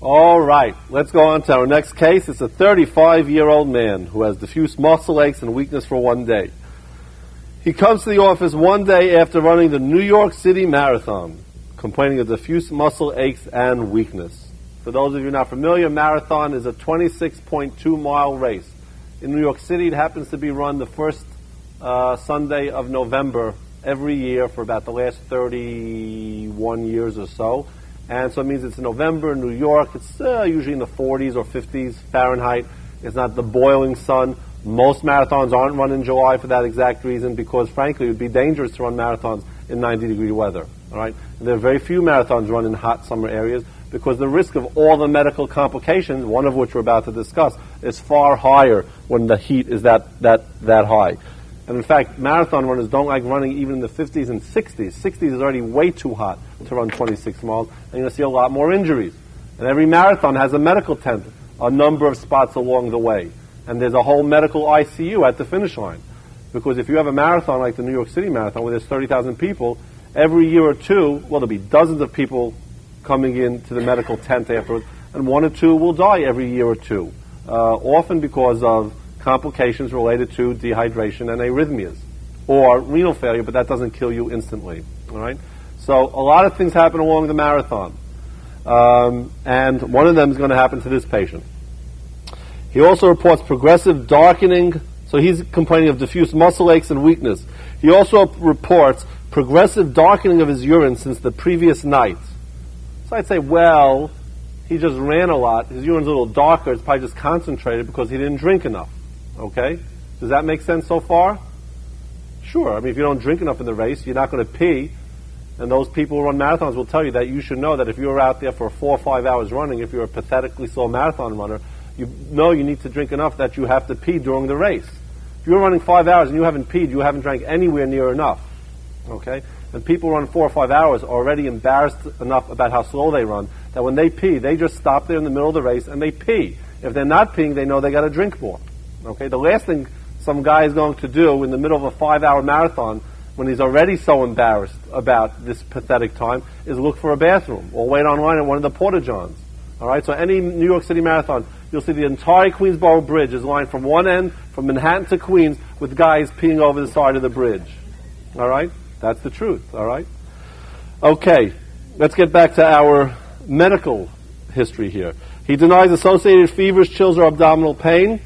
All right, let's go on to our next case. It's a 35-year-old man who has diffuse muscle aches and weakness for one day. He comes to the office one day after running the New York City Marathon, complaining of diffuse muscle aches and weakness. For those of you not familiar, marathon is a 26.2-mile race. In New York City, it happens to be run the first Sunday of November every year for about the last 31 years or so. And so it means it's in November in New York. It's usually in the 40s or 50s Fahrenheit. It's not the boiling sun. Most marathons aren't run in July for that exact reason because, frankly, it would be dangerous to run marathons in 90-degree weather. All right? And there are very few marathons run in hot summer areas because the risk of all the medical complications, one of which we're about to discuss, is far higher when the heat is that high. And in fact, marathon runners don't like running even in the 50s and 60s. 60s is already way too hot to run 26 miles, and you're going to see a lot more injuries. And every marathon has a medical tent, a number of spots along the way. And there's a whole medical ICU at the finish line. Because if you have a marathon like the New York City Marathon where there's 30,000 people, every year or two, well, there'll be dozens of people coming into the medical tent afterwards, and one or two will die every year or two, often because of complications related to dehydration and arrhythmias, or renal failure, but that doesn't kill you instantly. All right? So a lot of things happen along the marathon, and one of them is going to happen to this patient. He also reports progressive darkening, so he's complaining of diffuse muscle aches and weakness. He also reports progressive darkening of his urine since the previous night. So I'd say, well, he just ran a lot. His urine's a little darker. It's probably just concentrated because he didn't drink enough. Okay? Does that make sense so far? Sure. I mean, if you don't drink enough in the race, you're not going to pee. And those people who run marathons will tell you that you should know that if you're out there for 4 or 5 hours running, if you're a pathetically slow marathon runner, you know you need to drink enough that you have to pee during the race. If you're running 5 hours and you haven't peed, you haven't drank anywhere near enough. Okay? And people run 4 or 5 hours already embarrassed enough about how slow they run that when they pee, they just stop there in the middle of the race and they pee. If they're not peeing, they know they got to drink more. Okay? The last thing some guy is going to do in the middle of a 5-hour marathon when he's already so embarrassed about this pathetic time is look for a bathroom or wait online at one of the porta-johns. All right? So any New York City Marathon, you'll see the entire Queensboro Bridge is lined from one end, from Manhattan to Queens, with guys peeing over the side of the bridge. All right? That's the truth. All right? Okay. Let's get back to our medical history here. He denies associated fevers, chills, or abdominal pain.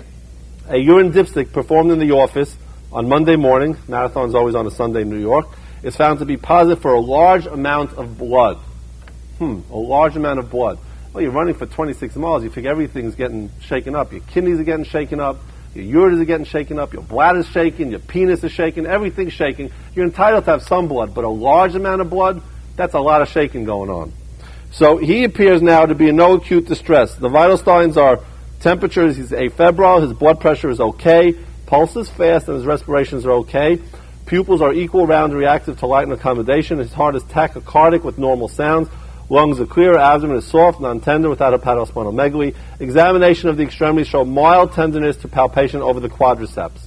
A urine dipstick performed in the office on Monday morning, marathon's always on a Sunday in New York, is found to be positive for a large amount of blood. A large amount of blood. Well, you're running for 26 miles, you think everything's getting shaken up. Your kidneys are getting shaken up, your ureters are getting shaken up, your bladder's shaking, your penis is shaking, everything's shaking. You're entitled to have some blood, but a large amount of blood, that's a lot of shaking going on. So he appears now to be in no acute distress. The vital signs are temperature, he's afebrile, his blood pressure is okay, pulse is fast, and his respirations are okay. Pupils are equal, round, and reactive to light and accommodation. His heart is tachycardic with normal sounds. Lungs are clear, abdomen is soft, non-tender, without hepatosplenomegaly. Examination of the extremities show mild tenderness to palpation over the quadriceps.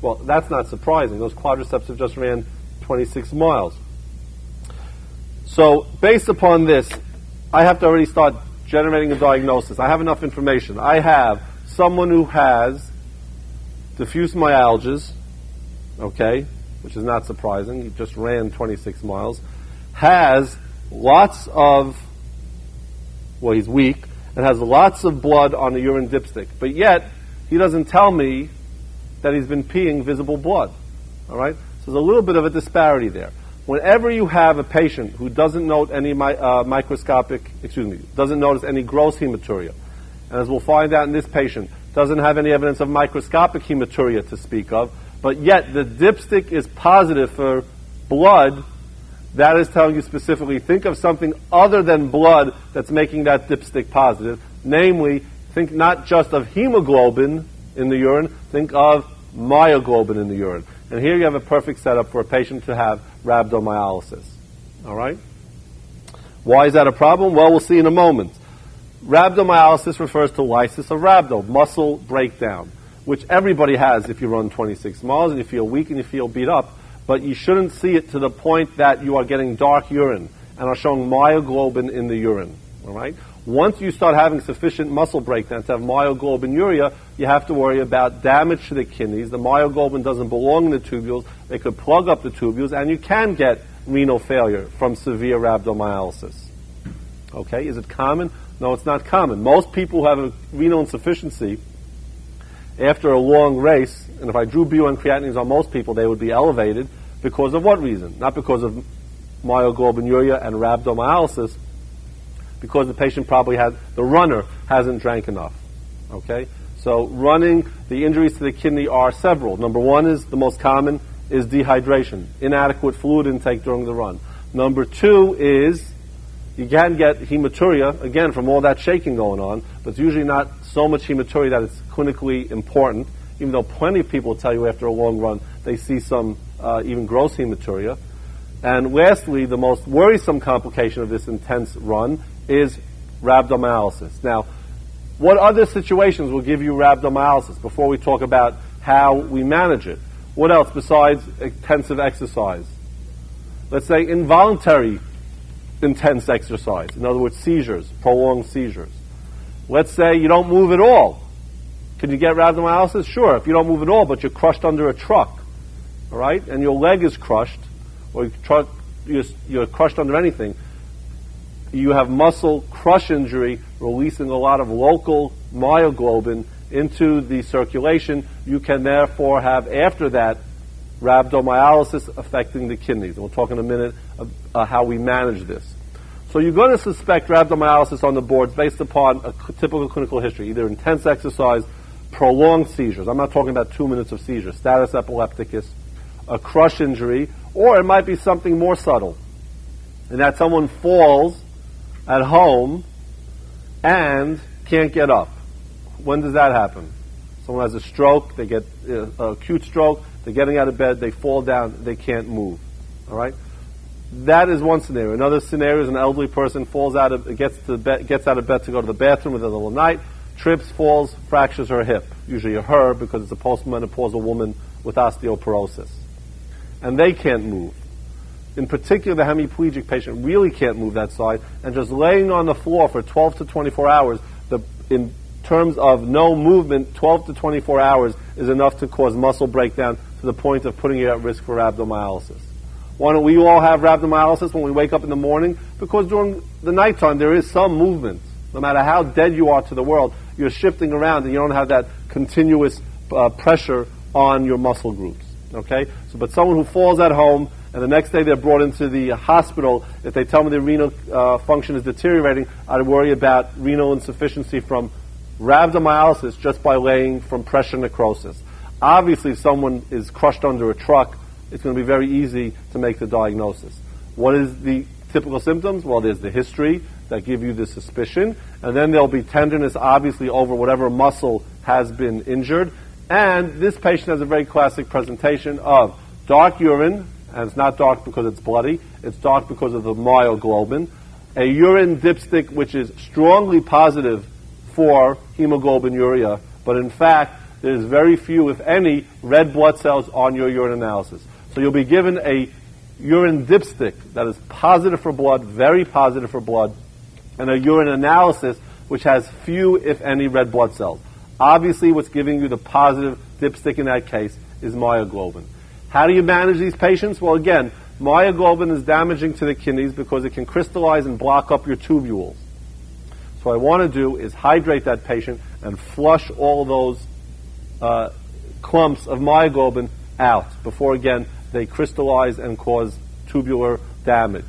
Well, that's not surprising. Those quadriceps have just ran 26 miles. So, based upon this, I have to already start generating a diagnosis. I have enough information. I have someone who has diffuse myalgias, okay, which is not surprising. He just ran 26 miles. Has lots of, well, he's weak, and has lots of blood on the urine dipstick. But yet, he doesn't tell me that he's been peeing visible blood. All right? So there's a little bit of a disparity there. Whenever you have a patient who doesn't note any doesn't notice any gross hematuria, and as we'll find out in this patient, doesn't have any evidence of microscopic hematuria to speak of, but yet the dipstick is positive for blood, that is telling you specifically, think of something other than blood that's making that dipstick positive. Namely, think not just of hemoglobin in the urine, think of myoglobin in the urine. And here you have a perfect setup for a patient to have rhabdomyolysis. All right? Why is that a problem? Well, we'll see in a moment. Rhabdomyolysis refers to lysis of rhabdo, muscle breakdown, which everybody has if you run 26 miles and you feel weak and you feel beat up. But you shouldn't see it to the point that you are getting dark urine and are showing myoglobin in the urine. All right. Once you start having sufficient muscle breakdown to have myoglobinuria, you have to worry about damage to the kidneys. The myoglobin doesn't belong in the tubules. They could plug up the tubules, and you can get renal failure from severe rhabdomyolysis. Okay. Is it common? No, it's not common. Most people who have a renal insufficiency after a long race, and if I drew BUN creatinines on most people, they would be elevated because of what reason? Not because of myoglobinuria and rhabdomyolysis, because the patient probably the runner hasn't drank enough. Okay? So running, the injuries to the kidney are several. Number one is, the most common, is dehydration, inadequate fluid intake during the run. Number two is, you can get hematuria, again, from all that shaking going on, but it's usually not so much hematuria that it's clinically important, even though plenty of people tell you after a long run they see some even gross hematuria. And lastly, the most worrisome complication of this intense run is rhabdomyolysis. Now, what other situations will give you rhabdomyolysis before we talk about how we manage it? What else besides intensive exercise? Let's say involuntary intense exercise. In other words, seizures, prolonged seizures. Let's say you don't move at all. Can you get rhabdomyolysis? Sure, if you don't move at all, but you're crushed under a truck, all right, and your leg is crushed, or you're crushed under anything, you have muscle crush injury releasing a lot of local myoglobin into the circulation. You can therefore have, after that, rhabdomyolysis affecting the kidneys. And we'll talk in a minute how we manage this. So you're going to suspect rhabdomyolysis on the boards based upon a typical clinical history, either intense exercise, prolonged seizures. I'm not talking about 2 minutes of seizure, status epilepticus, a crush injury, or it might be something more subtle, in that someone falls at home and can't get up. When does that happen? Someone has a stroke, they get an acute stroke, they're getting out of bed, they fall down, they can't move. All right? That is one scenario. Another scenario is an elderly person gets out of bed to go to the bathroom in the middle of the night, trips, falls, fractures her hip, usually her because it's a postmenopausal woman with osteoporosis. And they can't move. In particular, the hemiplegic patient really can't move that side, and just laying on the floor for 12 to 24 hours, in terms of no movement, 12 to 24 hours is enough to cause muscle breakdown to the point of putting you at risk for rhabdomyolysis. Why don't we all have rhabdomyolysis when we wake up in the morning? Because during the nighttime there is some movement. No matter how dead you are to the world, you're shifting around and you don't have that continuous pressure on your muscle groups. Okay? But someone who falls at home and the next day they're brought into the hospital, if they tell me their renal function is deteriorating, I'd worry about renal insufficiency from rhabdomyolysis just by laying from pressure necrosis. Obviously, if someone is crushed under a truck, it's going to be very easy to make the diagnosis. What is the typical symptoms? Well, there's the history that give you the suspicion, and then there'll be tenderness, obviously, over whatever muscle has been injured. And this patient has a very classic presentation of dark urine, and it's not dark because it's bloody, it's dark because of the myoglobin, a urine dipstick which is strongly positive for hemoglobinuria, but in fact, there's very few, if any, red blood cells on your urine analysis. So you'll be given a urine dipstick that is positive for blood, very positive for blood, and a urine analysis which has few, if any, red blood cells. Obviously, what's giving you the positive dipstick in that case is myoglobin. How do you manage these patients? Well, again, myoglobin is damaging to the kidneys because it can crystallize and block up your tubules. So what I want to do is hydrate that patient and flush all those clumps of myoglobin out before, again, they crystallize and cause tubular damage.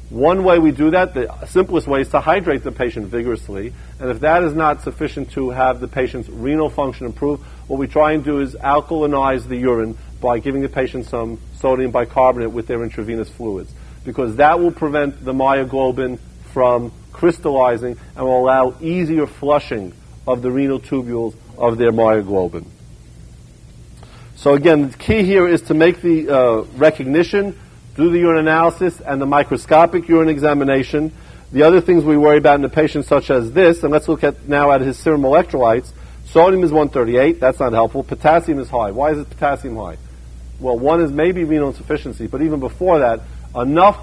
One way we do that, the simplest way, is to hydrate the patient vigorously. And if that is not sufficient to have the patient's renal function improve, what we try and do is alkalinize the urine by giving the patient some sodium bicarbonate with their intravenous fluids, because that will prevent the myoglobin from crystallizing and will allow easier flushing of the renal tubules of their myoglobin. So again, the key here is to make the recognition, do the urine analysis and the microscopic urine examination. The other things we worry about in a patient such as this, and let's look at now at his serum electrolytes. Sodium is 138, that's not helpful. Potassium is high. Why is it potassium high? Well, one is maybe renal insufficiency, but even before that, enough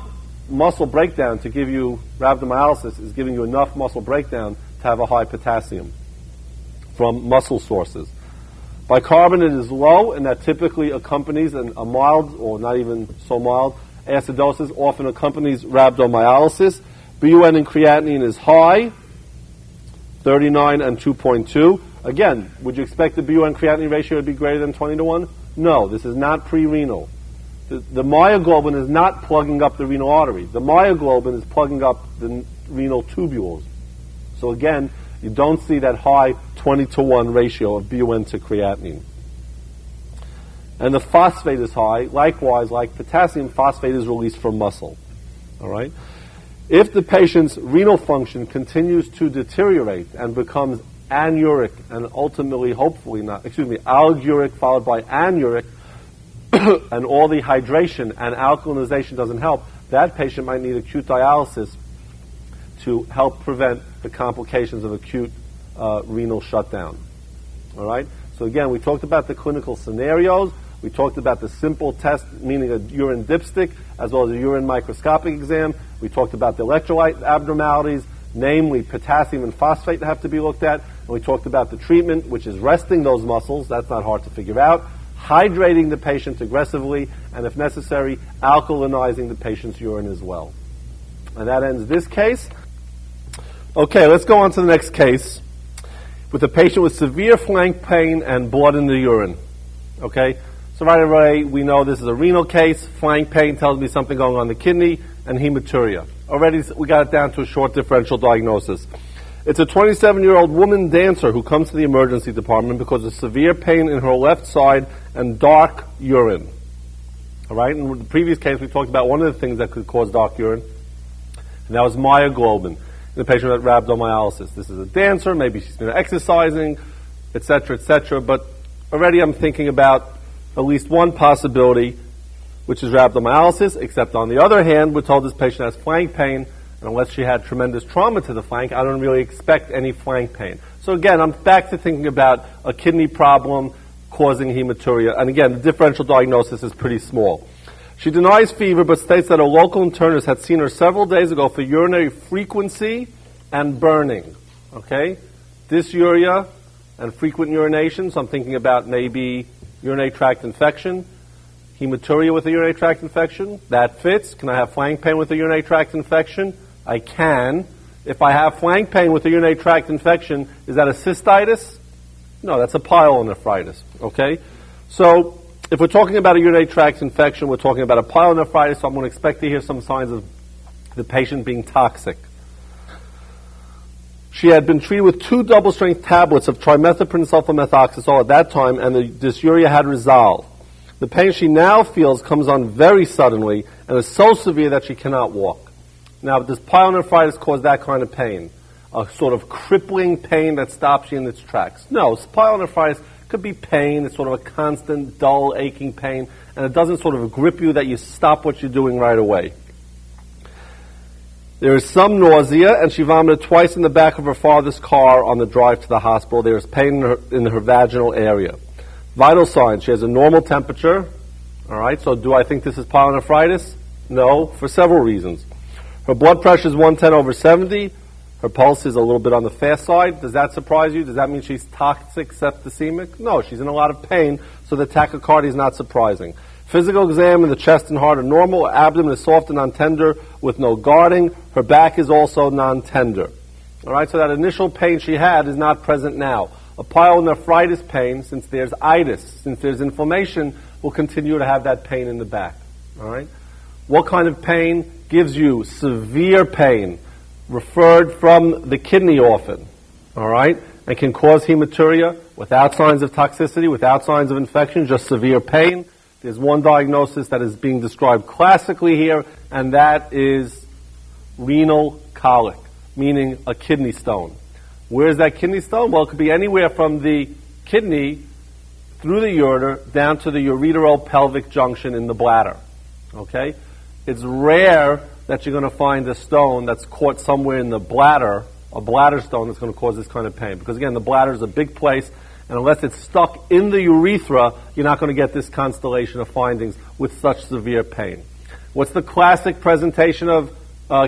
muscle breakdown to give you rhabdomyolysis is giving you enough muscle breakdown to have a high potassium from muscle sources. Bicarbonate is low, and that typically accompanies a mild, or not even so mild, acidosis, often accompanies rhabdomyolysis. BUN and creatinine is high, 39 and 2.2. Again, would you expect the BUN creatinine ratio to be greater than 20 to 1? No, this is not pre-renal. The myoglobin is not plugging up the renal artery. The myoglobin is plugging up the renal tubules. So again, you don't see that high 20 to 1 ratio of BUN to creatinine. And the phosphate is high. Likewise, like potassium, phosphate is released from muscle. All right? If the patient's renal function continues to deteriorate and becomes anuric and ultimately, alguric followed by anuric, and all the hydration and alkalinization doesn't help, that patient might need acute dialysis to help prevent the complications of acute renal shutdown. All right? So again, we talked about the clinical scenarios. We talked about the simple test, meaning a urine dipstick, as well as a urine microscopic exam. We talked about the electrolyte abnormalities, namely potassium and phosphate that have to be looked at. And we talked about the treatment, which is resting those muscles. That's not hard to figure out. Hydrating the patient aggressively, and if necessary, alkalinizing the patient's urine as well. And that ends this case. Okay, let's go on to the next case with a patient with severe flank pain and blood in the urine. Okay, so right away we know this is a renal case. Flank pain tells me something going on in the kidney, and hematuria. Already we got it down to a short differential diagnosis. It's a 27-year-old woman dancer who comes to the emergency department because of severe pain in her left side and dark urine. All right, in the previous case we talked about one of the things that could cause dark urine, and that was myoglobin. The patient had rhabdomyolysis. This is a dancer, maybe she's been exercising, etc., but already I'm thinking about at least one possibility, which is rhabdomyolysis, except on the other hand, we're told this patient has flank pain, and unless she had tremendous trauma to the flank, I don't really expect any flank pain. So again, I'm back to thinking about a kidney problem causing hematuria, and again, the differential diagnosis is pretty small. She denies fever, but states that a local internist had seen her several days ago for urinary frequency and burning. Okay? Dysuria and frequent urination, so I'm thinking about maybe urinary tract infection. Hematuria with a urinary tract infection, that fits. Can I have flank pain with a urinary tract infection? I can. If I have flank pain with a urinary tract infection, is that a cystitis? No, that's a pyelonephritis. Okay? So, if we're talking about a urinary tract infection, we're talking about a pyelonephritis, so I'm going to expect to hear some signs of the patient being toxic. She had been treated with 2 double-strength tablets of trimethoprim sulfamethoxazole at that time, and the dysuria had resolved. The pain she now feels comes on very suddenly and is so severe that she cannot walk. Now, does pyelonephritis cause that kind of pain? A sort of crippling pain that stops you in its tracks? No, pyelonephritis could be pain. It's sort of a constant, dull, aching pain, and it doesn't sort of grip you that you stop what you're doing right away. There is some nausea, and she vomited twice in the back of her father's car on the drive to the hospital. There is pain in her vaginal area. Vital signs. She has a normal temperature. All right, so do I think this is pyelonephritis? No, for several reasons. Her blood pressure is 110/70. Her pulse is a little bit on the fast side. Does that surprise you? Does that mean she's toxic septicemic? No, she's in a lot of pain, so the tachycardia is not surprising. Physical exam in the chest and heart are normal. Her abdomen is soft and non-tender with no guarding. Her back is also non-tender. All right, so that initial pain she had is not present now. A pyelonephritis pain, since there's itis, since there's inflammation, will continue to have that pain in the back. All right? What kind of pain gives you severe pain? Referred from the kidney often, all right, and can cause hematuria without signs of toxicity, without signs of infection, just severe pain. There's one diagnosis that is being described classically here, and that is renal colic, meaning a kidney stone. Where is that kidney stone? Well, it could be anywhere from the kidney through the ureter down to the ureteral-pelvic junction in the bladder, okay? It's rare that you're going to find a stone that's caught somewhere in the bladder, a bladder stone that's going to cause this kind of pain. Because again, the bladder is a big place, and unless it's stuck in the urethra, you're not going to get this constellation of findings with such severe pain. What's the classic presentation of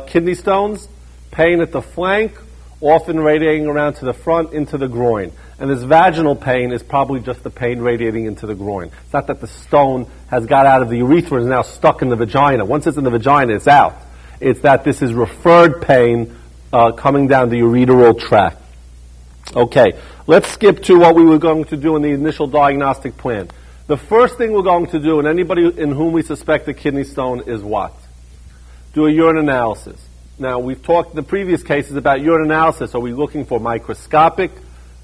kidney stones? Pain at the flank, often radiating around to the front into the groin. And this vaginal pain is probably just the pain radiating into the groin. It's not that the stone has got out of the urethra and is now stuck in the vagina. Once it's in the vagina, it's out. It's that this is referred pain coming down the ureteral tract. Okay, let's skip to what we were going to do in the initial diagnostic plan. The first thing we're going to do, and anybody in whom we suspect a kidney stone, is what? Do a urine analysis. Now, we've talked in the previous cases about urine analysis. Are we looking for microscopic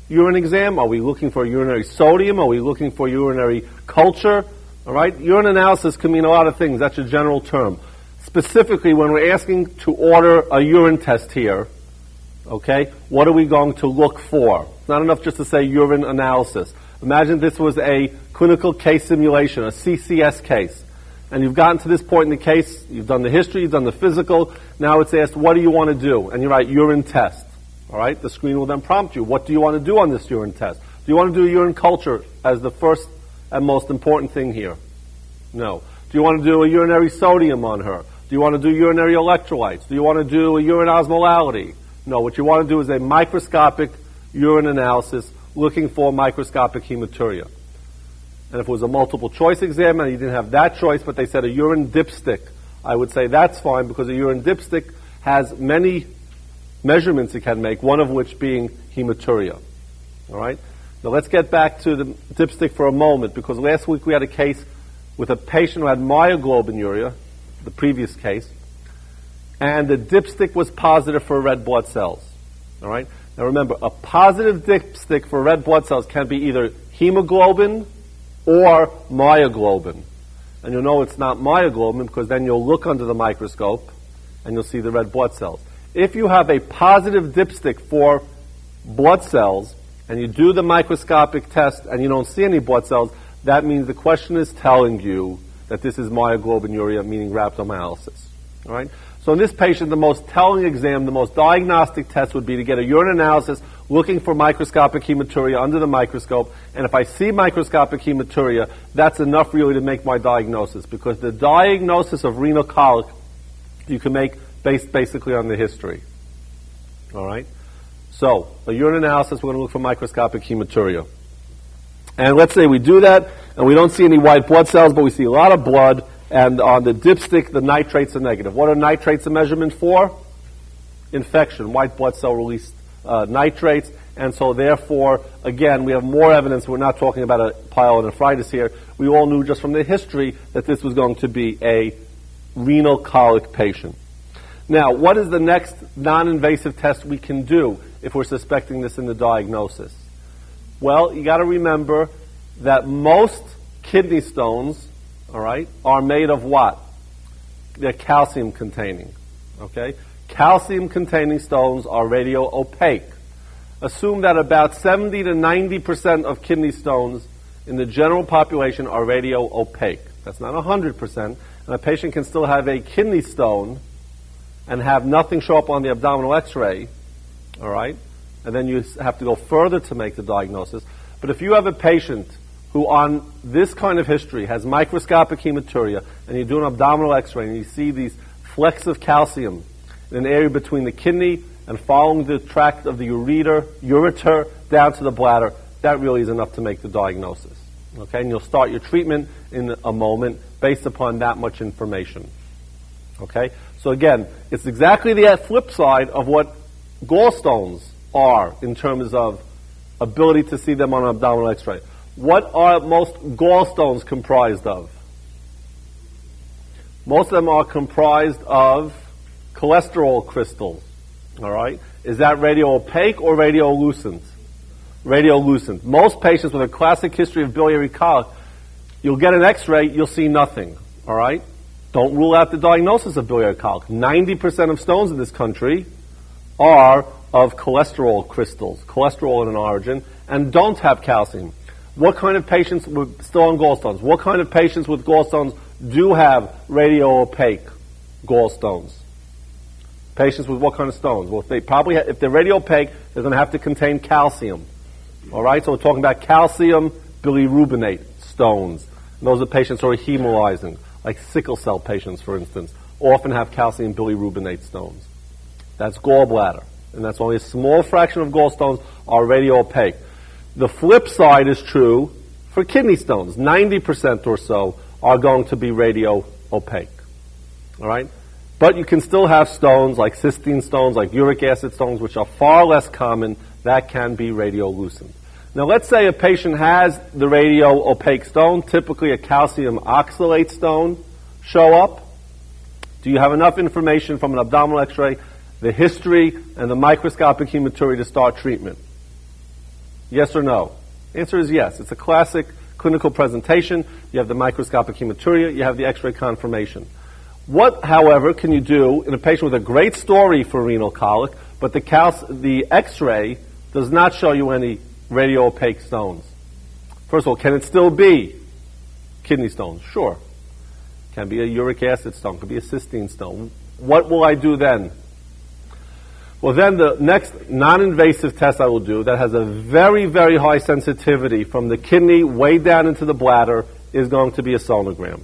urine exam? Are we looking for urinary sodium? Are we looking for urinary culture? All right? Urine analysis can mean a lot of things. That's a general term. Specifically, when we're asking to order a urine test here, okay, what are we going to look for? It's not enough just to say urine analysis. Imagine this was a clinical case simulation, a CCS case. And you've gotten to this point in the case, you've done the history, you've done the physical, now it's asked, what do you want to do? And you write urine test. All right, the screen will then prompt you, what do you want to do on this urine test? Do you want to do a urine culture as the first and most important thing here? No. Do you want to do a urinary sodium on her? Do you want to do urinary electrolytes? Do you want to do a urine osmolality? No, what you want to do is a microscopic urine analysis looking for microscopic hematuria. And if it was a multiple choice exam and you didn't have that choice, but they said a urine dipstick, I would say that's fine because a urine dipstick has many measurements it can make, one of which being hematuria. All right? Now let's get back to the dipstick for a moment because last week we had a case with a patient who had myoglobinuria, the previous case, and the dipstick was positive for red blood cells. All right? Now remember, a positive dipstick for red blood cells can be either hemoglobin or myoglobin. And you'll know it's not myoglobin because then you'll look under the microscope and you'll see the red blood cells. If you have a positive dipstick for blood cells and you do the microscopic test and you don't see any blood cells, that means the question is telling you that this is myoglobinuria, meaning rhabdomyolysis. All right? So in this patient, the most telling exam, the most diagnostic test would be to get a urine analysis looking for microscopic hematuria under the microscope. And if I see microscopic hematuria, that's enough really to make my diagnosis because the diagnosis of renal colic you can make based basically on the history. All right? So, a urine analysis, we're going to look for microscopic hematuria. And let's say we do that, and we don't see any white blood cells, but we see a lot of blood, and on the dipstick, the nitrates are negative. What are nitrates a measurement for? Infection, white blood cell released nitrates, and so therefore, again, we have more evidence. We're not talking about a pyelonephritis here. We all knew just from the history that this was going to be a renal colic patient. Now, what is the next non-invasive test we can do if we're suspecting this in the diagnosis? Well, you got to remember that most kidney stones, all right, are made of what? They're calcium containing. Okay? Calcium containing stones are radio opaque. Assume that about 70 to 90% of kidney stones in the general population are radio opaque. That's not 100%. And a patient can still have a kidney stone and have nothing show up on the abdominal x-ray, all right? And then you have to go further to make the diagnosis. But if you have a patient who on this kind of history has microscopic hematuria and you do an abdominal x-ray and you see these flecks of calcium in an area between the kidney and following the tract of the ureter down to the bladder, that really is enough to make the diagnosis. Okay, and you'll start your treatment in a moment based upon that much information. Okay, so again, it's exactly the flip side of what gallstones are in terms of ability to see them on an abdominal x-ray. What are most gallstones comprised of? Most of them are comprised of cholesterol crystals. All right? Is that radio-opaque or radiolucent? Radiolucent. Most patients with a classic history of biliary colic, you'll get an x-ray, you'll see nothing. All right? Don't rule out the diagnosis of biliary colic. 90% of stones in this country are of cholesterol crystals, cholesterol in origin, and don't have calcium. What kind of patients with still on gallstones? What kind of patients with gallstones do have radio-opaque gallstones? Patients with what kind of stones? Well, if they're radio-opaque, they're going to have to contain calcium. All right, so we're talking about calcium bilirubinate stones. And those are patients who are hemolyzing. like sickle cell patients, for instance, often have calcium bilirubinate stones. That's gallbladder, and that's only a small fraction of gallstones are radio-opaque. The flip side is true for kidney stones. 90% or so are going to be radio-opaque. All right? But you can still have stones like cysteine stones, like uric acid stones, which are far less common, that can be radiolucent. Now let's say a patient has the radio-opaque stone, typically a calcium oxalate stone, show up. Do you have enough information from an abdominal x-ray, the history, and the microscopic hematuria to start treatment? Yes or no? The answer is yes. It's a classic clinical presentation. You have the microscopic hematuria, you have the x-ray confirmation. What, however, can you do in a patient with a great story for renal colic, but the x-ray does not show you any radio-opaque stones? First of all, can it still be kidney stones? Sure. Can be a uric acid stone, could be a cysteine stone. What will I do then? Well, then the next non-invasive test I will do that has a very, very high sensitivity from the kidney way down into the bladder is going to be a sonogram.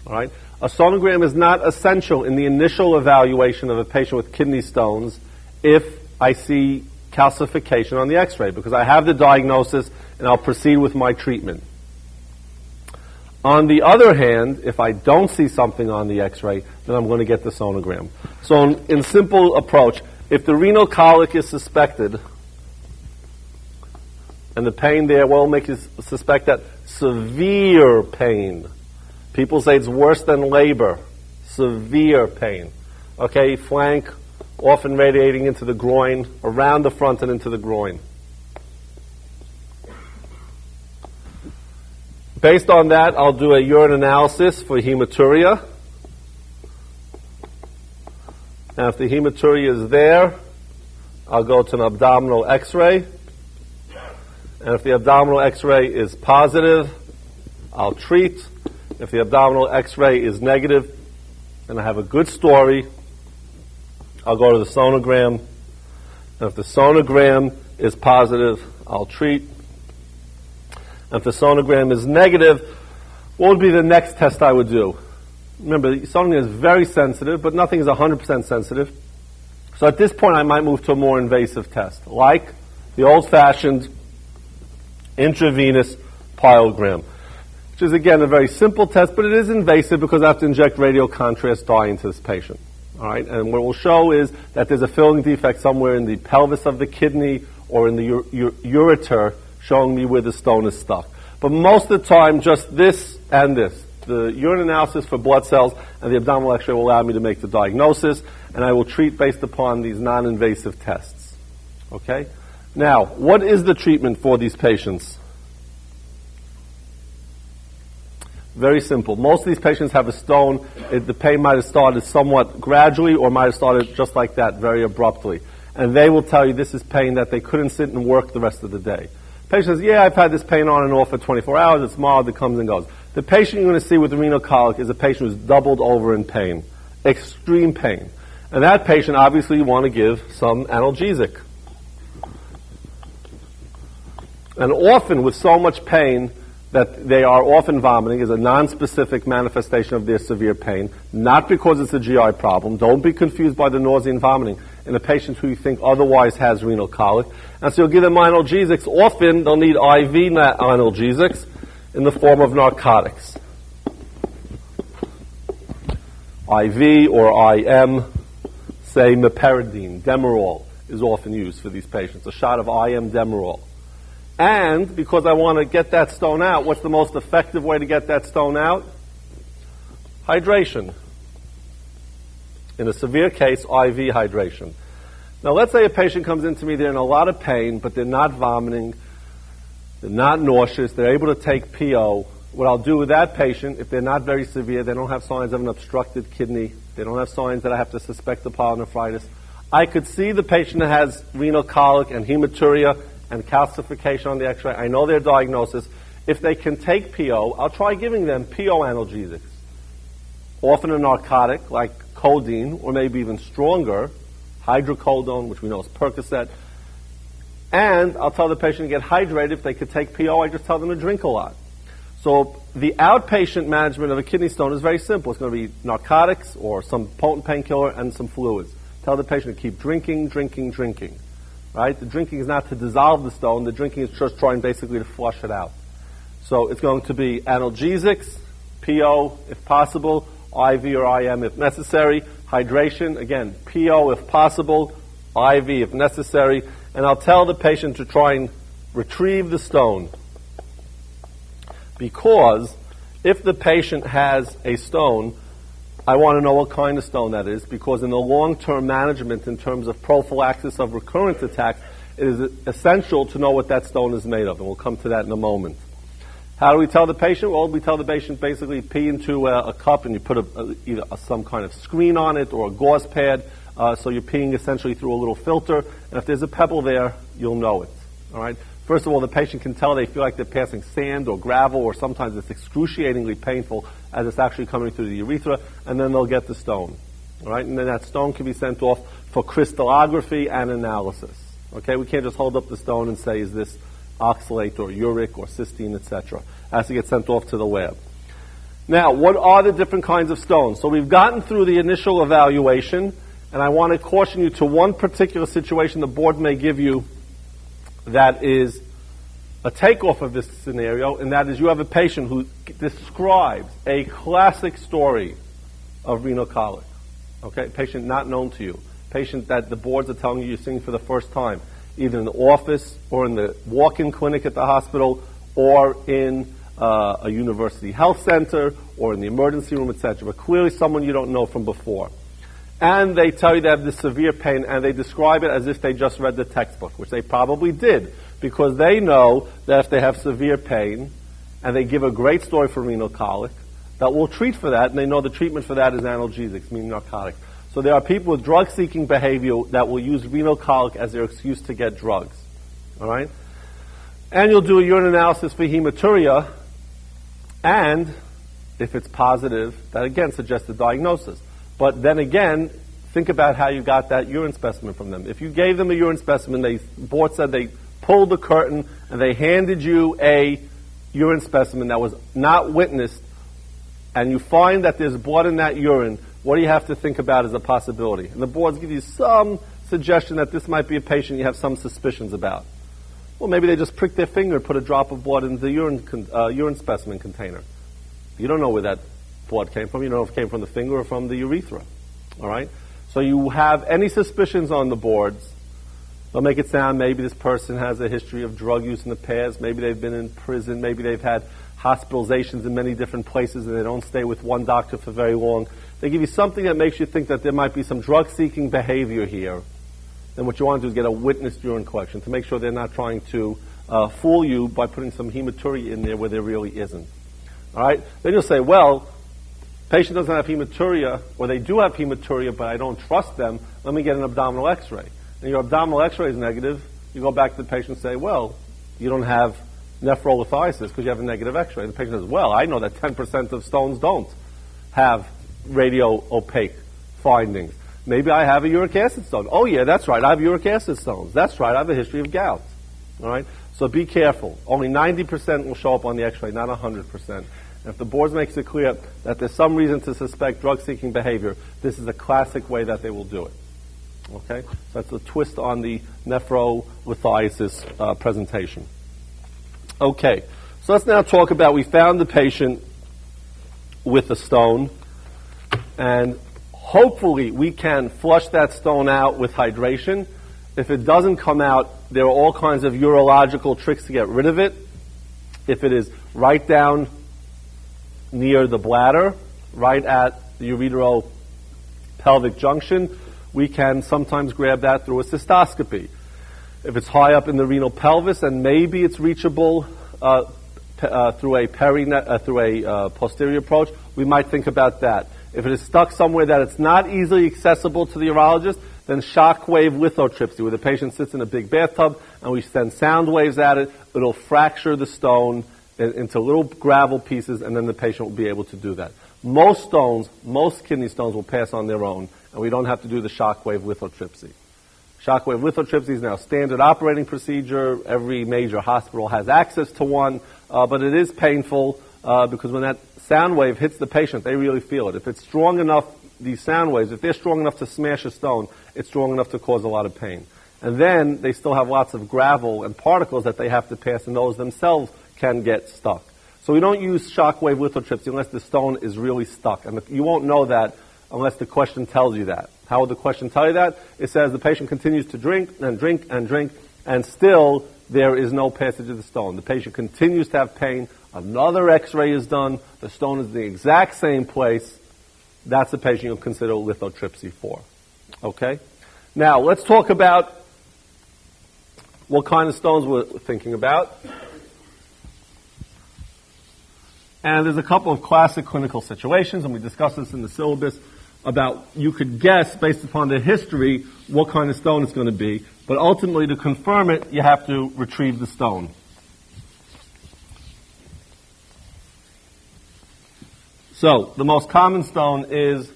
All right? A sonogram is not essential in the initial evaluation of a patient with kidney stones if I see calcification on the x-ray, because I have the diagnosis and I'll proceed with my treatment. On the other hand, if I don't see something on the x-ray, then I'm going to get the sonogram. So in simple approach, if the renal colic is suspected, and the pain there will make you suspect that severe pain. People say it's worse than labor. Severe pain. Okay, flank, often radiating into the groin, around the front and into the groin. Based on that, I'll do a urine analysis for hematuria. And if the hematuria is there, I'll go to an abdominal x-ray. And if the abdominal x-ray is positive, I'll treat. If the abdominal x-ray is negative, and I have a good story, I'll go to the sonogram. And if the sonogram is positive, I'll treat. And if the sonogram is negative, what would be the next test I would do? Remember, the sonogram is very sensitive, but nothing is 100% sensitive. So at this point, I might move to a more invasive test, like the old-fashioned intravenous pyelogram, which is, again, a very simple test, but it is invasive because I have to inject radiocontrast dye into this patient. All right? And what it will show is that there's a filling defect somewhere in the pelvis of the kidney or in the ureter, showing me where the stone is stuck. But most of the time, just this and this. The urine analysis for blood cells and the abdominal x-ray will allow me to make the diagnosis, and I will treat based upon these non-invasive tests. Okay? Now, what is the treatment for these patients? Very simple. Most of these patients have a stone. The pain might have started somewhat gradually or might have started just like that, very abruptly. And they will tell you this is pain that they couldn't sit and work the rest of the day. Patient says, yeah, I've had this pain on and off for 24 hours. It's mild. It comes and goes. The patient you're going to see with renal colic is a patient who's doubled over in pain, extreme pain. And that patient, obviously, you want to give some analgesic. And often, with so much pain that they are often vomiting, is a nonspecific manifestation of their severe pain, not because it's a GI problem. Don't be confused by the nausea and vomiting in a patient who you think otherwise has renal colic. And so you'll give them analgesics. Often, they'll need IV analgesics in the form of narcotics. IV or IM, say meperidine, Demerol is often used for these patients, a shot of IM Demerol. And because I want to get that stone out, what's the most effective way to get that stone out? Hydration. In a severe case, IV hydration. Now let's say a patient comes into me, they're in a lot of pain, but they're not vomiting, they're not nauseous, they're able to take PO. What I'll do with that patient, if they're not very severe, they don't have signs of an obstructed kidney, they don't have signs that I have to suspect the pyelonephritis, I could see the patient that has renal colic and hematuria and calcification on the x-ray. I know their diagnosis. If they can take PO, I'll try giving them PO analgesics. Often a narcotic like codeine, or maybe even stronger, hydrocodone, which we know is Percocet. And I'll tell the patient to get hydrated. If they could take PO, I just tell them to drink a lot. So the outpatient management of a kidney stone is very simple. It's going to be narcotics or some potent painkiller and some fluids. Tell the patient to keep drinking, drinking, drinking. Right? The drinking is not to dissolve the stone. The drinking is just trying basically to flush it out. So it's going to be analgesics, PO if possible, IV or IM if necessary. Hydration, again, PO if possible, IV if necessary. And I'll tell the patient to try and retrieve the stone. Because if the patient has a stone, I want to know what kind of stone that is, because in the long-term management, in terms of prophylaxis of recurrent attacks, it is essential to know what that stone is made of, and we'll come to that in a moment. How do we tell the patient? Well, we tell the patient basically pee into a cup, and you put either some kind of screen on it or a gauze pad, so you're peeing essentially through a little filter, and if there's a pebble there, you'll know it. All right. First of all, the patient can tell they feel like they're passing sand or gravel, or sometimes it's excruciatingly painful as it's actually coming through the urethra, and then they'll get the stone. All right, and then that stone can be sent off for crystallography and analysis. Okay, we can't just hold up the stone and say, is this oxalate or uric or cysteine, etc. It has to get sent off to the lab. Now, what are the different kinds of stones? So we've gotten through the initial evaluation, and I want to caution you to one particular situation the board may give you that is a takeoff of this scenario, and that is you have a patient who describes a classic story of renal colic. Okay, patient not known to you, patient that the boards are telling you you're seeing for the first time, either in the office or in the walk-in clinic at the hospital or in a university health center or in the emergency room, etc. But clearly someone you don't know from before. And they tell you they have this severe pain, and they describe it as if they just read the textbook, which they probably did, because they know that if they have severe pain, and they give a great story for renal colic, that will treat for that, and they know the treatment for that is analgesics, meaning narcotics. So there are people with drug-seeking behavior that will use renal colic as their excuse to get drugs. All right? And you'll do a urine analysis for hematuria, and if it's positive, that again suggests a diagnosis. But then again, think about how you got that urine specimen from them. If you gave them a urine specimen, the board said they pulled the curtain and they handed you a urine specimen that was not witnessed, and you find that there's blood in that urine, what do you have to think about as a possibility? And the boards give you some suggestion that this might be a patient you have some suspicions about. Well, maybe they just pricked their finger and put a drop of blood in the urine specimen container. You don't know where that blood came from. You don't know if it came from the finger or from the urethra. All right? So you have any suspicions on the boards, they'll make it sound maybe this person has a history of drug use in the past, maybe they've been in prison, maybe they've had hospitalizations in many different places and they don't stay with one doctor for very long. They give you something that makes you think that there might be some drug-seeking behavior here. Then what you want to do is get a witnessed urine collection to make sure they're not trying to fool you by putting some hematuria in there where there really isn't. All right? Then you'll say, well, patient doesn't have hematuria, or they do have hematuria, but I don't trust them. Let me get an abdominal x-ray. And your abdominal x-ray is negative. You go back to the patient and say, well, you don't have nephrolithiasis because you have a negative x-ray. And the patient says, well, I know that 10% of stones don't have radio-opaque findings. Maybe I have a uric acid stone. Oh, yeah, that's right. I have uric acid stones. That's right. I have a history of gout. All right? So be careful. Only 90% will show up on the x-ray, not 100%. And if the board makes it clear that there's some reason to suspect drug-seeking behavior, this is a classic way that they will do it. Okay? So that's a twist on the nephrolithiasis presentation. Okay. So let's now talk about, we found the patient with a stone, and hopefully we can flush that stone out with hydration. If it doesn't come out, there are all kinds of urological tricks to get rid of it. If it is right down near the bladder, right at the uretero-pelvic junction, we can sometimes grab that through a cystoscopy. If it's high up in the renal pelvis, and maybe it's reachable through a posterior approach, we might think about that. If it is stuck somewhere that it's not easily accessible to the urologist, then shockwave lithotripsy, where the patient sits in a big bathtub and we send sound waves at it, it'll fracture the stone into little gravel pieces, and then the patient will be able to do that. Most stones, most kidney stones will pass on their own, and we don't have to do the shockwave lithotripsy. Shockwave lithotripsy is now standard operating procedure. Every major hospital has access to one, but it is painful. because when that sound wave hits the patient, they really feel it. If it's strong enough, these sound waves, if they're strong enough to smash a stone, it's strong enough to cause a lot of pain. And then they still have lots of gravel and particles that they have to pass, and those themselves can get stuck. So we don't use shockwave lithotripsy unless the stone is really stuck. And you won't know that unless the question tells you that. How will the question tell you that? It says the patient continues to drink and drink and drink, and still there is no passage of the stone. The patient continues to have pain. Another x-ray is done. The stone is in the exact same place. That's the patient you'll consider lithotripsy for. Okay? Now, let's talk about what kind of stones we're thinking about. And there's a couple of classic clinical situations, and we discussed this in the syllabus, about you could guess, based upon the history, what kind of stone it's going to be. But ultimately, to confirm it, you have to retrieve the stone. So, the most common stone is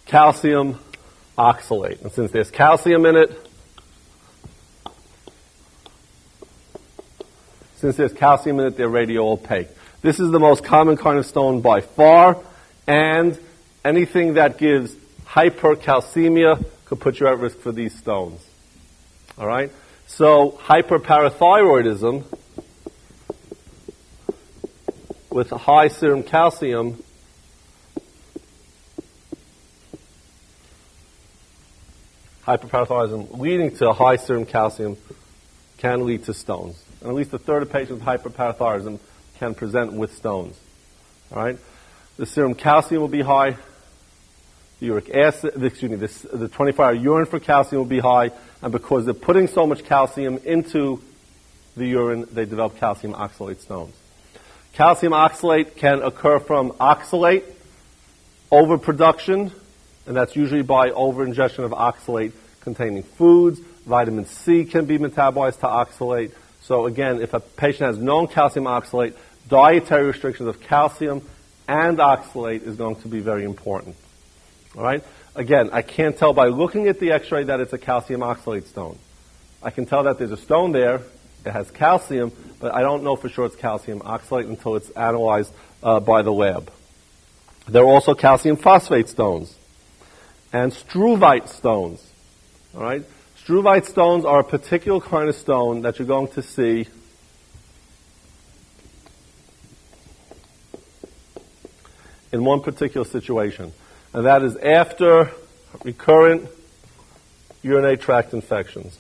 calcium oxalate. And since there's calcium in it, they're radiopaque. This is the most common kind of stone by far, and anything that gives hypercalcemia could put you at risk for these stones. All right? So, hyperparathyroidism with high serum calcium hyperparathyroidism leading to high serum calcium can lead to stones. And at least a third of patients with hyperparathyroidism can present with stones. All right? The serum calcium will be high. The uric acid, the 24-hour urine for calcium will be high. And because they're putting so much calcium into the urine, they develop calcium oxalate stones. Calcium oxalate can occur from oxalate overproduction, and that's usually by overingestion of oxalate-containing foods. Vitamin C can be metabolized to oxalate. So again, if a patient has known calcium oxalate, dietary restrictions of calcium and oxalate is going to be very important. All right? Again, I can't tell by looking at the x-ray that it's a calcium oxalate stone. I can tell that there's a stone there, it has calcium, but I don't know for sure it's calcium oxalate until it's analyzed by the lab. There are also calcium phosphate stones and struvite stones. All right? Struvite stones are a particular kind of stone that you're going to see in one particular situation, and that is after recurrent urinary tract infections.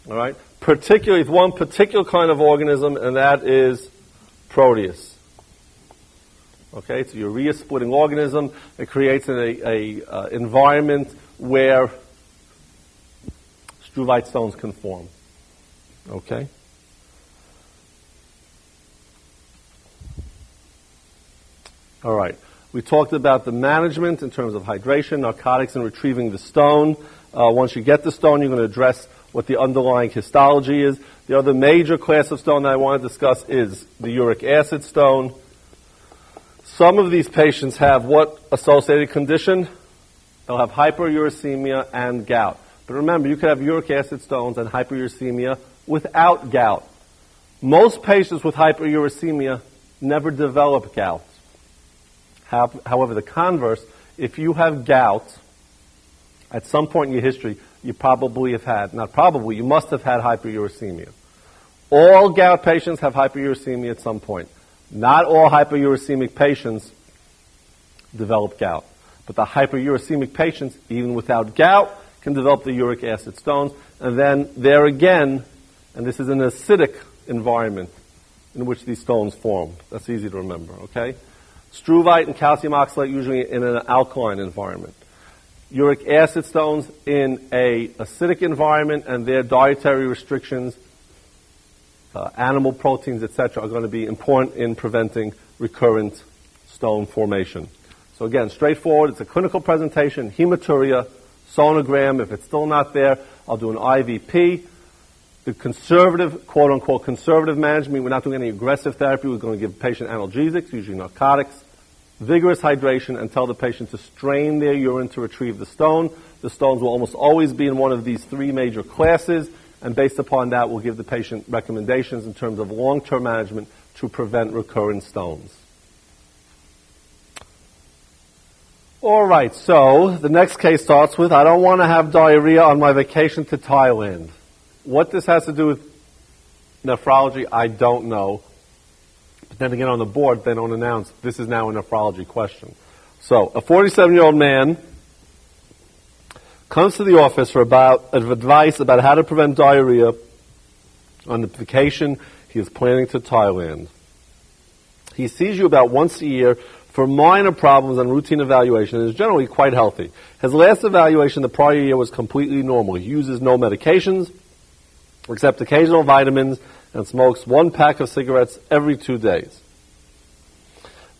All right? Particularly with one particular kind of organism, and that is Proteus. Okay, it's a urea-splitting organism. It creates an environment where struvite stones can form. Okay? All right. We talked about the management in terms of hydration, narcotics, and retrieving the stone. Once you get the stone, you're going to address what the underlying histology is. The other major class of stone that I want to discuss is the uric acid stone. Some of these patients have what associated condition? They'll have hyperuricemia and gout. But remember, you could have uric acid stones and hyperuricemia without gout. Most patients with hyperuricemia never develop gout. However, the converse, if you have gout, at some point in your history, you probably have had, not probably, you must have had hyperuricemia. All gout patients have hyperuricemia at some point. Not all hyperuricemic patients develop gout. But the hyperuricemic patients, even without gout, can develop the uric acid stones. And then there again, and this is an acidic environment in which these stones form. That's easy to remember, okay? Struvite and calcium oxalate usually in an alkaline environment. Uric acid stones in an acidic environment, and their dietary restrictions, animal proteins, etc., are going to be important in preventing recurrent stone formation. So again, straightforward. It's a clinical presentation, hematuria, sonogram. If it's still not there, I'll do an IVP. The conservative, quote-unquote, conservative management, we're not doing any aggressive therapy. We're going to give the patient analgesics, usually narcotics, vigorous hydration, and tell the patient to strain their urine to retrieve the stone. The stones will almost always be in one of these three major classes, and based upon that, we'll give the patient recommendations in terms of long-term management to prevent recurrent stones. All right, so the next case starts with, I don't want to have diarrhea on my vacation to Thailand. What this has to do with nephrology, I don't know. But then again, on the board, they don't announce this is now a nephrology question. So, a 47-year-old man comes to the office for advice about how to prevent diarrhea on the vacation he is planning to Thailand. He sees you about once a year for minor problems and routine evaluation and is generally quite healthy. His last evaluation the prior year was completely normal. He uses no medications, except occasional vitamins, and smokes 1 pack of cigarettes every 2 days.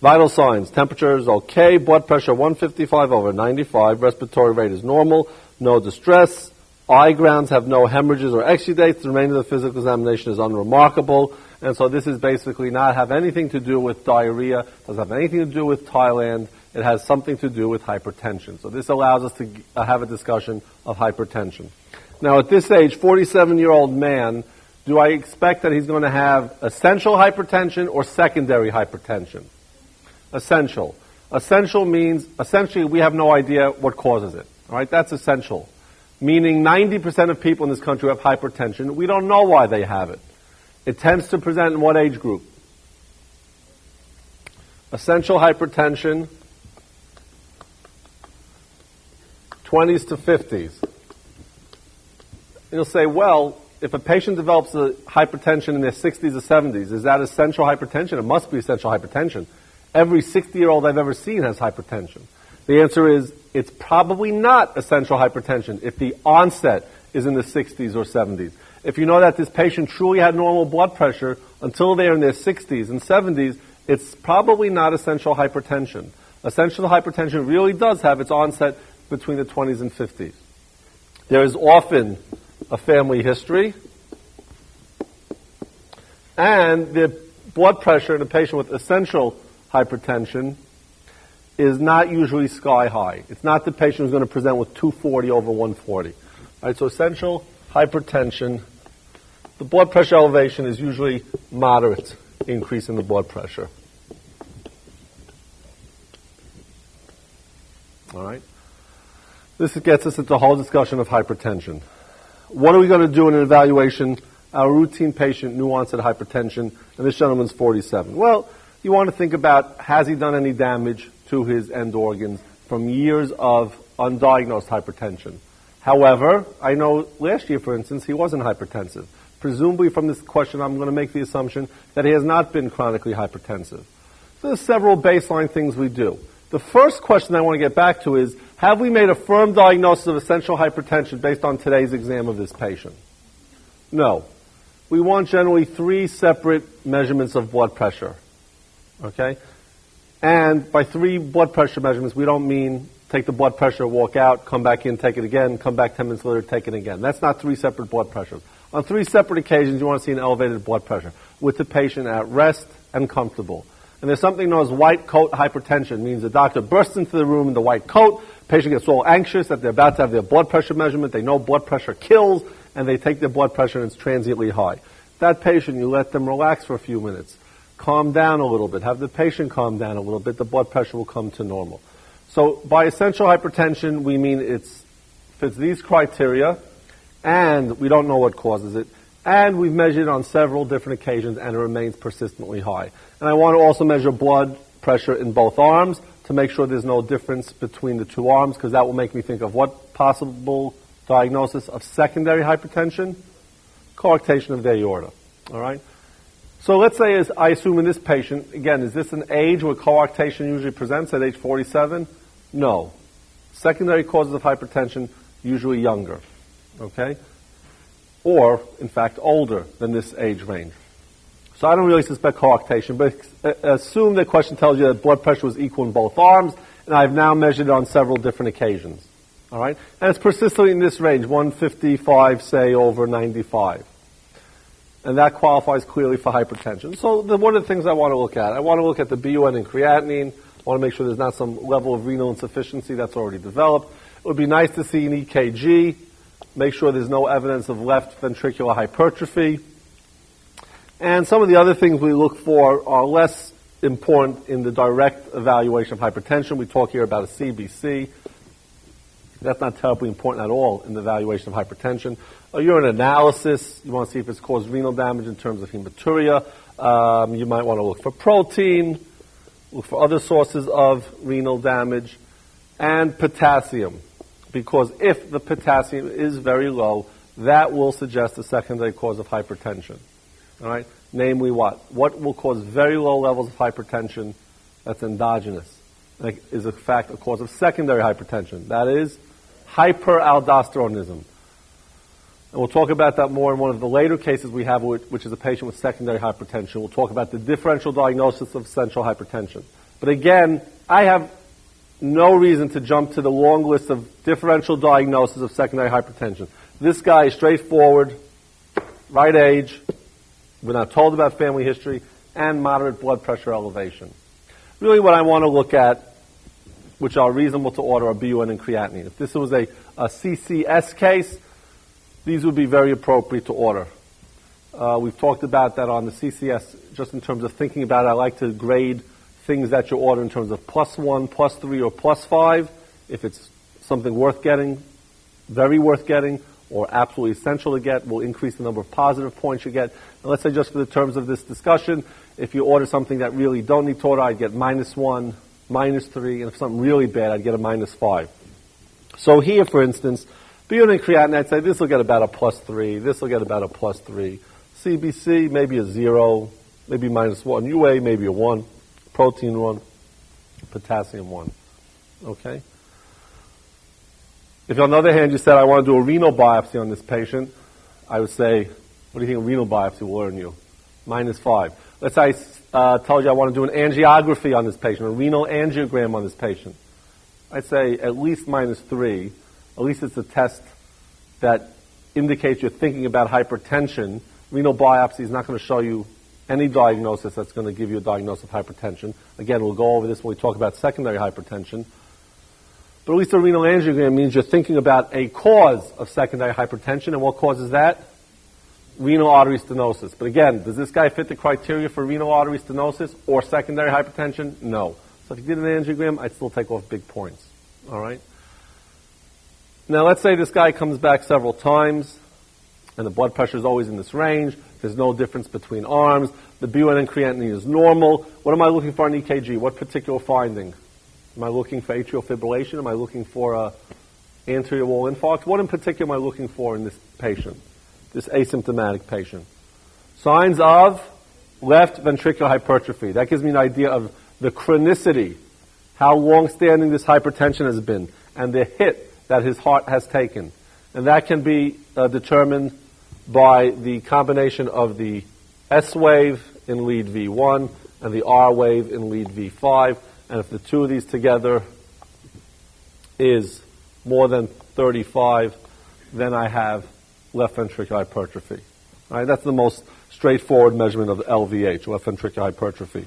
Vital signs: temperature is okay, blood pressure 155/95, respiratory rate is normal, no distress, eye grounds have no hemorrhages or exudates, the remainder of the physical examination is unremarkable, and so this is basically not have anything to do with diarrhea, doesn't have anything to do with Thailand, it has something to do with hypertension. So this allows us to have a discussion of hypertension. Now at this age, 47-year-old man, do I expect that he's going to have essential hypertension or secondary hypertension? Essential. Essential means, essentially, we have no idea what causes it. All right, that's essential. Meaning 90% of people in this country have hypertension. We don't know why they have it. It tends to present in what age group? Essential hypertension, 20s to 50s. You'll say, well, if a patient develops a hypertension in their 60s or 70s, is that essential hypertension? It must be essential hypertension. Every 60-year-old I've ever seen has hypertension. The answer is, it's probably not essential hypertension if the onset is in the 60s or 70s. If you know that this patient truly had normal blood pressure until they're in their 60s and 70s, it's probably not essential hypertension. Essential hypertension really does have its onset between the 20s and 50s. There is often a family history, and the blood pressure in a patient with essential hypertension is not usually sky high. It's not the patient who's going to present with 240/140. All right, so essential hypertension, the blood pressure elevation is usually moderate increase in the blood pressure. All right. This gets us into the whole discussion of hypertension. What are we going to do in an evaluation? Our routine patient, new onset hypertension, and this gentleman's 47. Well, you want to think about, has he done any damage to his end organs from years of undiagnosed hypertension? However, I know last year, for instance, he wasn't hypertensive. Presumably from this question, I'm going to make the assumption that he has not been chronically hypertensive. So there's several baseline things we do. The first question I want to get back to is, have we made a firm diagnosis of essential hypertension based on today's exam of this patient? No. We want generally 3 separate measurements of blood pressure. Okay? And by 3 blood pressure measurements, we don't mean take the blood pressure, walk out, come back in, take it again, come back 10 minutes later, take it again. That's not 3 separate blood pressures. On 3 separate occasions, you want to see an elevated blood pressure with the patient at rest and comfortable. And there's something known as white coat hypertension. It means the doctor bursts into the room in the white coat, patient gets all anxious that they're about to have their blood pressure measurement, they know blood pressure kills, and they take their blood pressure and it's transiently high. That patient, you let them relax for a few minutes, calm down a little bit, have the patient calm down a little bit, the blood pressure will come to normal. So by essential hypertension, we mean it fits these criteria, and we don't know what causes it, and we've measured it on several different occasions, and it remains persistently high. And I want to also measure blood pressure in both arms to make sure there's no difference between the 2 arms, because that will make me think of what possible diagnosis of secondary hypertension? Coarctation of the aorta. All right? So let's say, I assume in this patient, again, is this an age where coarctation usually presents at age 47? No. Secondary causes of hypertension, usually younger. Okay? Or, in fact, older than this age range. So I don't really suspect coarctation, but assume the question tells you that blood pressure was equal in both arms, and I've now measured it on several different occasions. All right? And it's persistently in this range, 155, say, over 95. And that qualifies clearly for hypertension. So what are the things I want to look at? I want to look at the BUN and creatinine. I want to make sure there's not some level of renal insufficiency that's already developed. It would be nice to see an EKG Make sure there's no evidence of left ventricular hypertrophy. And some of the other things we look for are less important in the direct evaluation of hypertension. We talk here about a CBC. That's not terribly important at all in the evaluation of hypertension. A urine analysis, you want to see if it's caused renal damage in terms of hematuria. You might want to look for protein, look for other sources of renal damage, and potassium. Because if the potassium is very low, that will suggest a secondary cause of hypertension. All right? Namely what? What will cause very low levels of hypertension that's endogenous? That is, in fact, a cause of secondary hypertension. That is hyperaldosteronism. And we'll talk about that more in one of the later cases we have, which is a patient with secondary hypertension. We'll talk about the differential diagnosis of essential hypertension. But again, I have no reason to jump to the long list of differential diagnosis of secondary hypertension. This guy is straightforward, right age, we're not told about family history, and moderate blood pressure elevation. Really what I want to look at, which are reasonable to order, are BUN and creatinine. If this was a CCS case, these would be very appropriate to order. We've talked about that on the CCS, just in terms of thinking about it. I like to grade things that you order in terms of +1, +3, or +5. If it's something worth getting, very worth getting, or absolutely essential to get, will increase the number of positive points you get. And let's say just for the terms of this discussion, if you order something that really don't need to order, I'd get -1, -3, and if something really bad, I'd get a -5. So here, for instance, BUN and creatinine, I'd say this will get about a +3, this will get about a +3. CBC, maybe a 0, maybe -1. UA, maybe a 1. Protein 1. Potassium 1. Okay? If on the other hand you said, I want to do a renal biopsy on this patient, I would say, what do you think a renal biopsy will earn you? -5. Let's say I told you I want to do an angiography on this patient, a renal angiogram on this patient. I'd say at least -3. At least it's a test that indicates you're thinking about hypertension. Renal biopsy is not going to show you any diagnosis that's going to give you a diagnosis of hypertension. Again, we'll go over this when we talk about secondary hypertension. But at least a renal angiogram means you're thinking about a cause of secondary hypertension. And what causes that? Renal artery stenosis. But again, does this guy fit the criteria for renal artery stenosis or secondary hypertension? No. So if you did an angiogram, I'd still take off big points. All right? Now, let's say this guy comes back several times, and the blood pressure is always in this range. There's no difference between arms. The BUN and creatinine is normal. What am I looking for in EKG? What particular finding? Am I looking for atrial fibrillation? Am I looking for anterior wall infarct? What in particular am I looking for in this patient, this asymptomatic patient? Signs of left ventricular hypertrophy. That gives me an idea of the chronicity, how long-standing this hypertension has been, and the hit that his heart has taken. And that can be determined by the combination of the S wave in lead V1 and the R wave in lead V5. And if the two of these together is more than 35, then I have left ventricular hypertrophy. All right, that's the most straightforward measurement of LVH, left ventricular hypertrophy.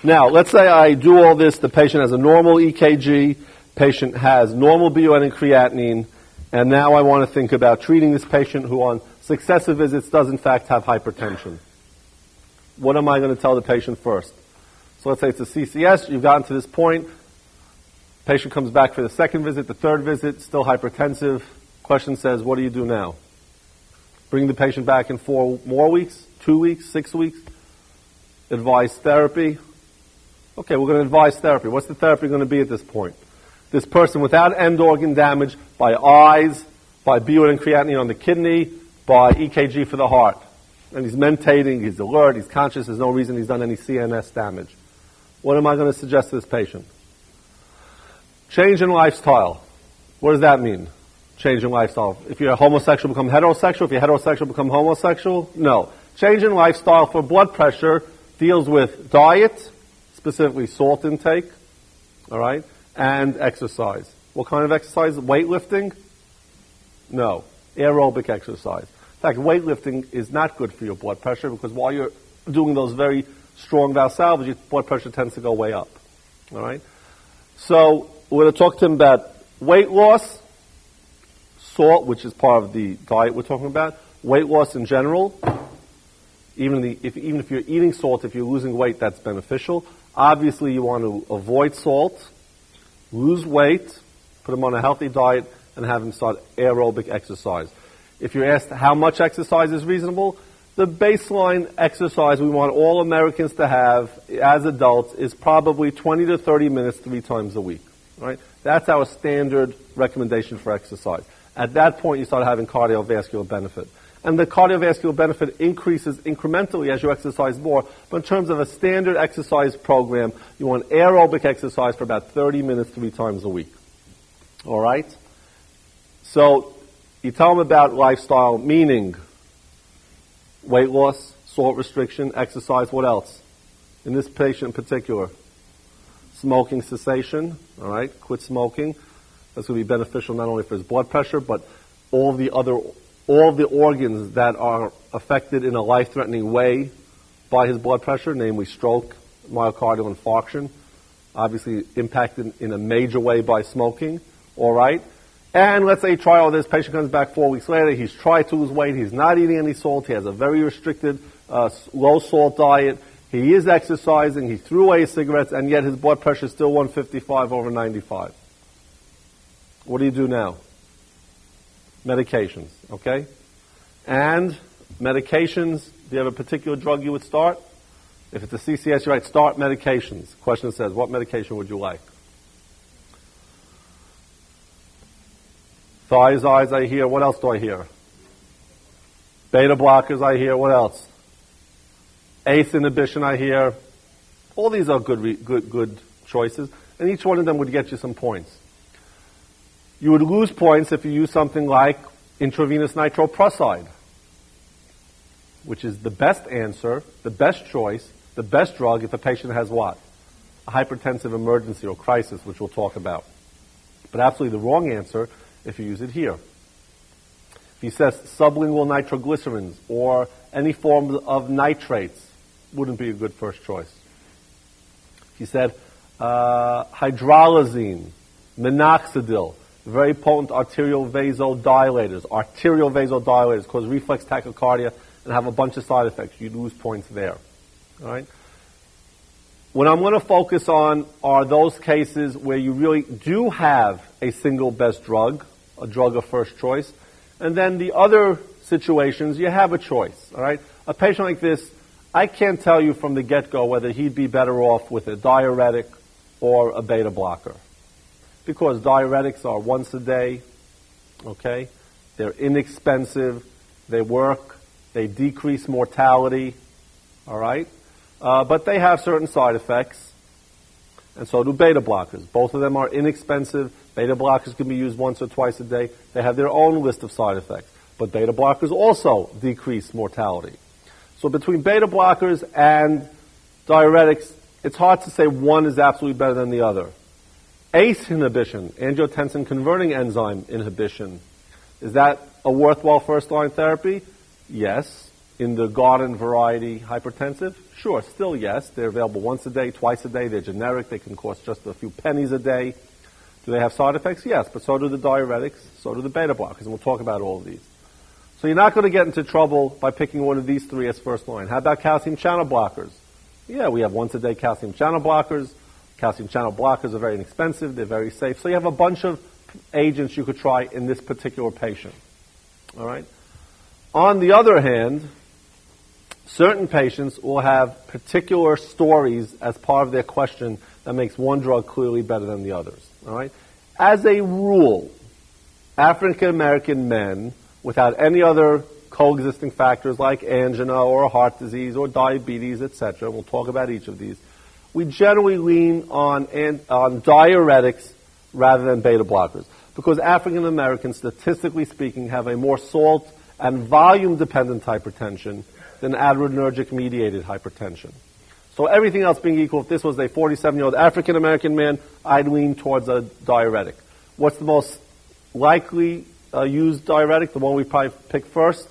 Now, let's say I do all this. The patient has a normal EKG. Patient has normal BUN and creatinine. And now I want to think about treating this patient who on successive visits does in fact have hypertension. What am I going to tell the patient first? So let's say it's a CCS. You've gotten to this point. Patient comes back for the second visit, the third visit, still hypertensive. Question says, what do you do now? Bring the patient back in 4 more weeks, 2 weeks, 6 weeks? Advise therapy? Okay, we're going to advise therapy. What's the therapy going to be at this point? This person without end organ damage by eyes, by BUN and creatinine on the kidney, by EKG for the heart. And he's mentating, he's alert, he's conscious, there's no reason he's done any CNS damage. What am I going to suggest to this patient? Change in lifestyle. What does that mean? Change in lifestyle. If you're a homosexual, become heterosexual. If you're heterosexual, become homosexual? No. Change in lifestyle for blood pressure deals with diet, specifically salt intake, all right, and exercise. What kind of exercise? Weightlifting? No. Aerobic exercise. In fact, weightlifting is not good for your blood pressure because while you're doing those very strong Valsalvas, your blood pressure tends to go way up. All right? So we're going to talk to him about weight loss, salt, which is part of the diet we're talking about, weight loss in general, even if you're eating salt, if you're losing weight, that's beneficial. Obviously, you want to avoid salt, lose weight, put them on a healthy diet, and have them start aerobic exercise. If you're asked how much exercise is reasonable, the baseline exercise we want all Americans to have as adults is probably 20 to 30 minutes 3 times a week. Right? That's our standard recommendation for exercise. At that point, you start having cardiovascular benefit. And the cardiovascular benefit increases incrementally as you exercise more. But in terms of a standard exercise program, you want aerobic exercise for about 30 minutes 3 times a week. All right? So you tell them about lifestyle, meaning weight loss, salt restriction, exercise, what else? In this patient in particular, smoking cessation, all right? Quit smoking. That's going to be beneficial not only for his blood pressure, but all the organs that are affected in a life-threatening way by his blood pressure, namely stroke, myocardial infarction, obviously impacted in a major way by smoking, all right? And let's say you try all this, patient comes back 4 weeks later, he's tried to lose weight, he's not eating any salt, he has a very restricted low-salt diet, he is exercising, he threw away his cigarettes, and yet his blood pressure is still 155/95. What do you do now? Medications, okay? And medications, do you have a particular drug you would start? If it's a CCS, you write start medications. Question says, what medication would you like? Thiazides, I hear. What else do I hear? Beta blockers, I hear. What else? ACE inhibition, I hear. All these are good choices, and each one of them would get you some points. You would lose points if you use something like intravenous nitroprusside, which is the best answer, the best choice, the best drug if the patient has what? A hypertensive emergency or crisis, which we'll talk about. But absolutely the wrong answer if you use it here. If he says sublingual nitroglycerins or any form of nitrates, wouldn't be a good first choice. If he said hydralazine, minoxidil, very potent arterial vasodilators. Arterial vasodilators cause reflex tachycardia and have a bunch of side effects. You lose points there. All right? What I'm going to focus on are those cases where you really do have a single best drug, a drug of first choice, and then the other situations, you have a choice. All right? A patient like this, I can't tell you from the get-go whether he'd be better off with a diuretic or a beta blocker. Because diuretics are once a day, okay? They're inexpensive, they work, they decrease mortality, all right? But they have certain side effects, and so do beta blockers. Both of them are inexpensive. Beta blockers can be used once or twice a day. They have their own list of side effects. But beta blockers also decrease mortality. So between beta blockers and diuretics, it's hard to say one is absolutely better than the other. ACE inhibition, angiotensin-converting enzyme inhibition, is that a worthwhile first-line therapy? Yes. In the garden variety hypertensive? Sure, still yes. They're available once a day, twice a day. They're generic. They can cost just a few pennies a day. Do they have side effects? Yes, but so do the diuretics, so do the beta blockers, and we'll talk about all of these. So you're not going to get into trouble by picking one of these three as first line. How about calcium channel blockers? Yeah, we have once-a-day calcium channel blockers. Calcium channel blockers are very inexpensive. They're very safe. So you have a bunch of agents you could try in this particular patient. All right? On the other hand, certain patients will have particular stories as part of their question that makes one drug clearly better than the others. All right? As a rule, African American men without any other coexisting factors like angina or heart disease or diabetes, etc., we'll talk about each of these, we generally lean on diuretics rather than beta blockers because African Americans, statistically speaking, have a more salt and volume-dependent hypertension than adrenergic-mediated hypertension. So everything else being equal, if this was a 47-year-old African American man, I'd lean towards a diuretic. What's the most likely used diuretic? The one we probably pick first?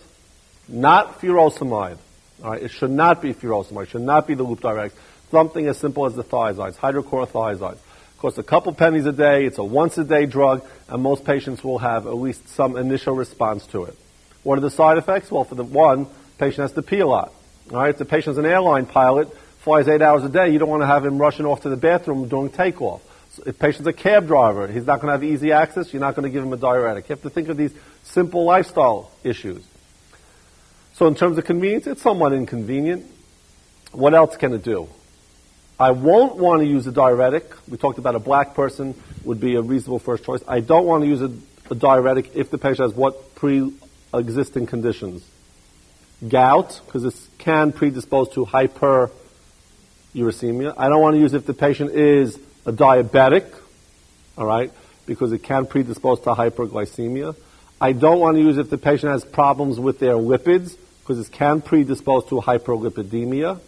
Not furosemide. All right, it should not be furosemide. It should not be the loop diuretics. Something as simple as the thiazides, hydrochlorothiazides. costs a couple pennies a day. It's a once-a-day drug, and most patients will have at least some initial response to it. What are the side effects? Well, for the one, patient has to pee a lot. All right, if the patient's an airline pilot, flies 8 hours a day, you don't want to have him rushing off to the bathroom during takeoff. So if patient's a cab driver, he's not going to have easy access, you're not going to give him a diuretic. You have to think of these simple lifestyle issues. So in terms of convenience, it's somewhat inconvenient. What else can it do? I won't want to use a diuretic. We talked about a black person would be a reasonable first choice. I don't want to use a diuretic if the patient has what pre-existing conditions? Gout, because it can predispose to hyperuricemia. I don't want to use it if the patient is a diabetic, all right, because it can predispose to hyperglycemia. I don't want to use it if the patient has problems with their lipids, because it can predispose to hyperlipidemia,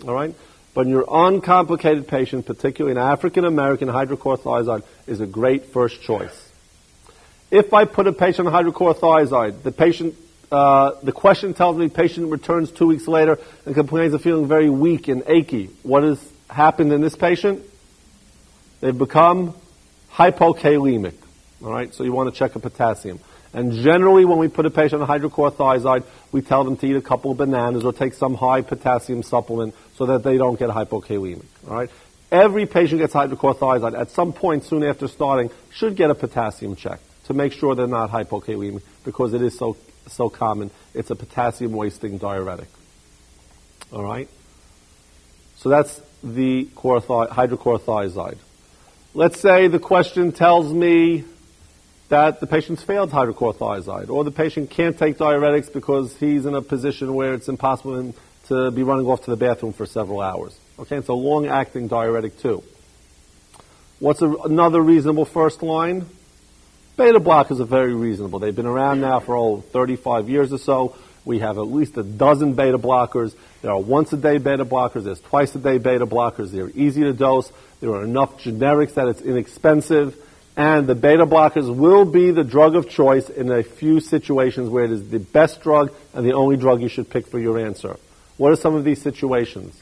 all right? But in your uncomplicated patient, particularly an African-American, hydrochlorothiazide is a great first choice. If I put a patient on hydrochlorothiazide, the question tells me patient returns 2 weeks later and complains of feeling very weak and achy. What has happened in this patient? They've become hypokalemic. All right, so you want to check a potassium. And generally, when we put a patient on hydrochlorothiazide, we tell them to eat a couple of bananas or take some high potassium supplement so that they don't get hypokalemic. All right, every patient gets hydrochlorothiazide at some point soon after starting should get a potassium check to make sure they're not hypokalemic because it is so common. It's a potassium wasting diuretic. All right, so that's the hydrochlorothiazide. Let's say the question tells me that the patient's failed hydrochlorothiazide, or the patient can't take diuretics because he's in a position where it's impossible for him to be running off to the bathroom for several hours. Okay, it's a long-acting diuretic too. What's another reasonable first line? Beta blockers are very reasonable. They've been around now for 35 years or so. We have at least a dozen beta blockers. There are once-a-day beta blockers. There's twice-a-day beta blockers. They're easy to dose. There are enough generics that it's inexpensive. And the beta blockers will be the drug of choice in a few situations where it is the best drug and the only drug you should pick for your answer. What are some of these situations?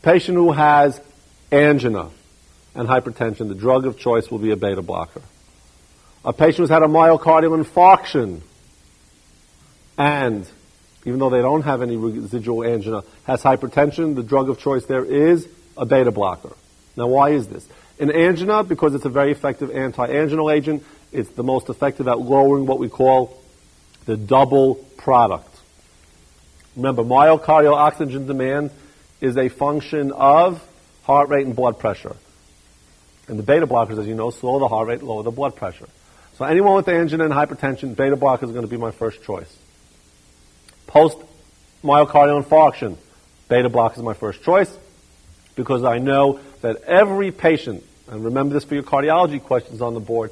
Patient who has angina and hypertension, the drug of choice will be a beta blocker. A patient who's had a myocardial infarction and, even though they don't have any residual angina, has hypertension, the drug of choice there is a beta blocker. Now, why is this? In angina, because it's a very effective anti-anginal agent, it's the most effective at lowering what we call the double product. Remember, myocardial oxygen demand is a function of heart rate and blood pressure. And the beta blockers, as you know, slow the heart rate, lower the blood pressure. So anyone with angina and hypertension, beta blockers are going to be my first choice. Post-myocardial infarction, beta blockers is my first choice because I know that every patient, and remember this for your cardiology questions on the board,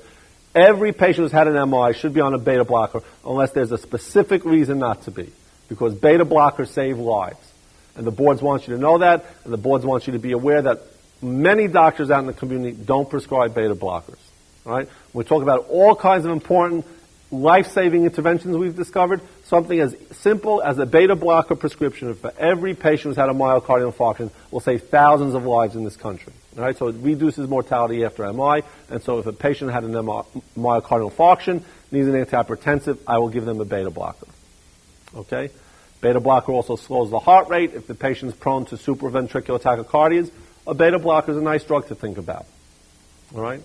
every patient who's had an MI should be on a beta blocker unless there's a specific reason not to be, because beta blockers save lives. And the boards want you to know that, and the boards want you to be aware that many doctors out in the community don't prescribe beta blockers. All right? We talk about all kinds of important life-saving interventions we've discovered. Something as simple as a beta blocker prescription for every patient who's had a myocardial infarction will save thousands of lives in this country. All right? So it reduces mortality after MI, and so if a patient had an myocardial infarction, needs an antihypertensive, I will give them a beta blocker. Okay? Beta blocker also slows the heart rate. If the patient is prone to supraventricular tachycardias, a beta blocker is a nice drug to think about. All right?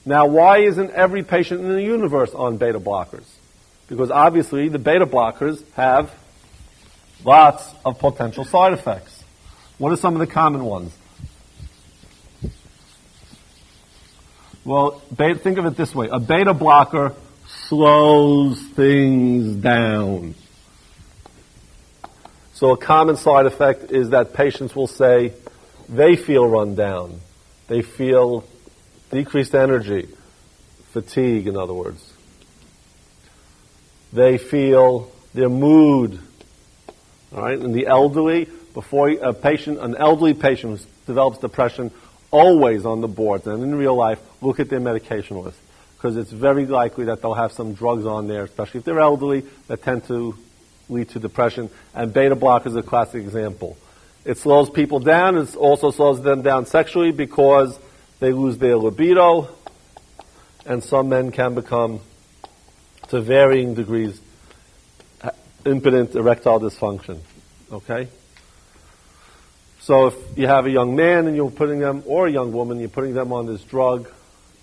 Now, why isn't every patient in the universe on beta blockers? Because obviously the beta blockers have lots of potential side effects. What are some of the common ones? Well, think of it this way. A beta blocker slows things down. So a common side effect is that patients will say they feel run down. They feel decreased energy, fatigue, in other words. They feel their mood. All right, and the elderly, before an elderly patient who develops depression, always on the boards and in real life, look at their medication list, because it's very likely that they'll have some drugs on there, especially if they're elderly, that tend to lead to depression. And beta blocker is a classic example. It slows people down. It also slows them down sexually because they lose their libido, and some men can become, to varying degrees, impotent erectile dysfunction. Okay? So if you have a young man and you're putting them, or a young woman, you're putting them on this drug,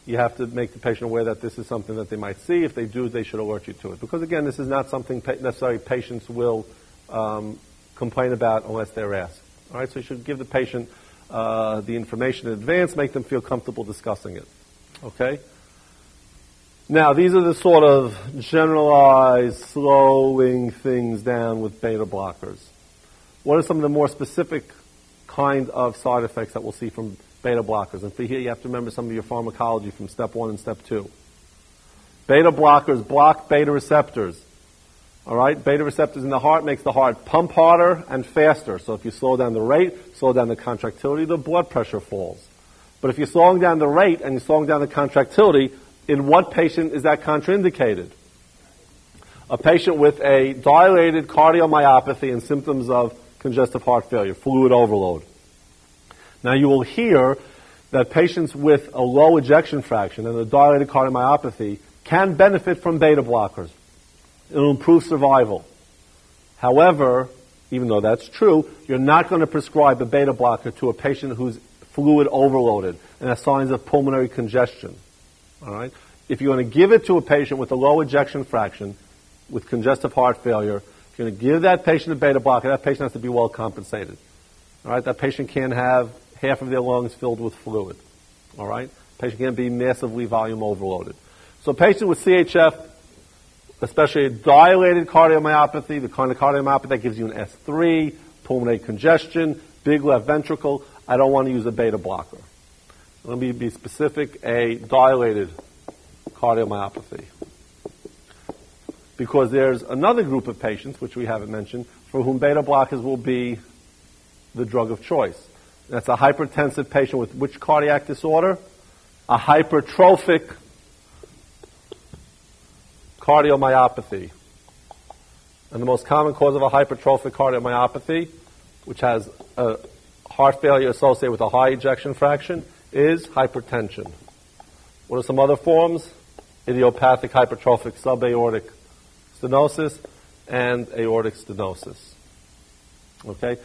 you have to make the patient aware that this is something that they might see. If they do, they should alert you to it. Because again, this is not something necessarily patients will complain about unless they're asked. All right, so you should give the patient the information in advance, make them feel comfortable discussing it. Okay? Now, these are the sort of generalized, slowing things down with beta blockers. What are some of the more specific kind of side effects that we'll see from beta blockers? And for here, you have to remember some of your pharmacology from step 1 and step 2. Beta blockers block beta receptors. All right? Beta receptors in the heart makes the heart pump harder and faster. So if you slow down the rate, slow down the contractility, the blood pressure falls. But if you're slowing down the rate and you're slowing down the contractility, in what patient is that contraindicated? A patient with a dilated cardiomyopathy and symptoms of congestive heart failure, fluid overload. Now you will hear that patients with a low ejection fraction and a dilated cardiomyopathy can benefit from beta blockers. It will improve survival. However, even though that's true, you're not going to prescribe a beta blocker to a patient who's fluid overloaded and has signs of pulmonary congestion. All right? If you're going to give it to a patient with a low ejection fraction with congestive heart failure, if you're going to give that patient a beta blocker, that patient has to be well compensated. All right? That patient can't have half of their lungs filled with fluid. All right? The patient can't be massively volume overloaded. So a patient with CHF, especially a dilated cardiomyopathy, the kind of cardiomyopathy that gives you an S3, pulmonary congestion, big left ventricle, I don't want to use a beta blocker. Let me be specific, a dilated cardiomyopathy. Because there's another group of patients, which we haven't mentioned, for whom beta blockers will be the drug of choice. That's a hypertensive patient with which cardiac disorder? A hypertrophic cardiomyopathy. And the most common cause of a hypertrophic cardiomyopathy, which has a heart failure associated with a high ejection fraction, is hypertension. What are some other forms? Idiopathic hypertrophic subaortic stenosis and aortic stenosis. Okay?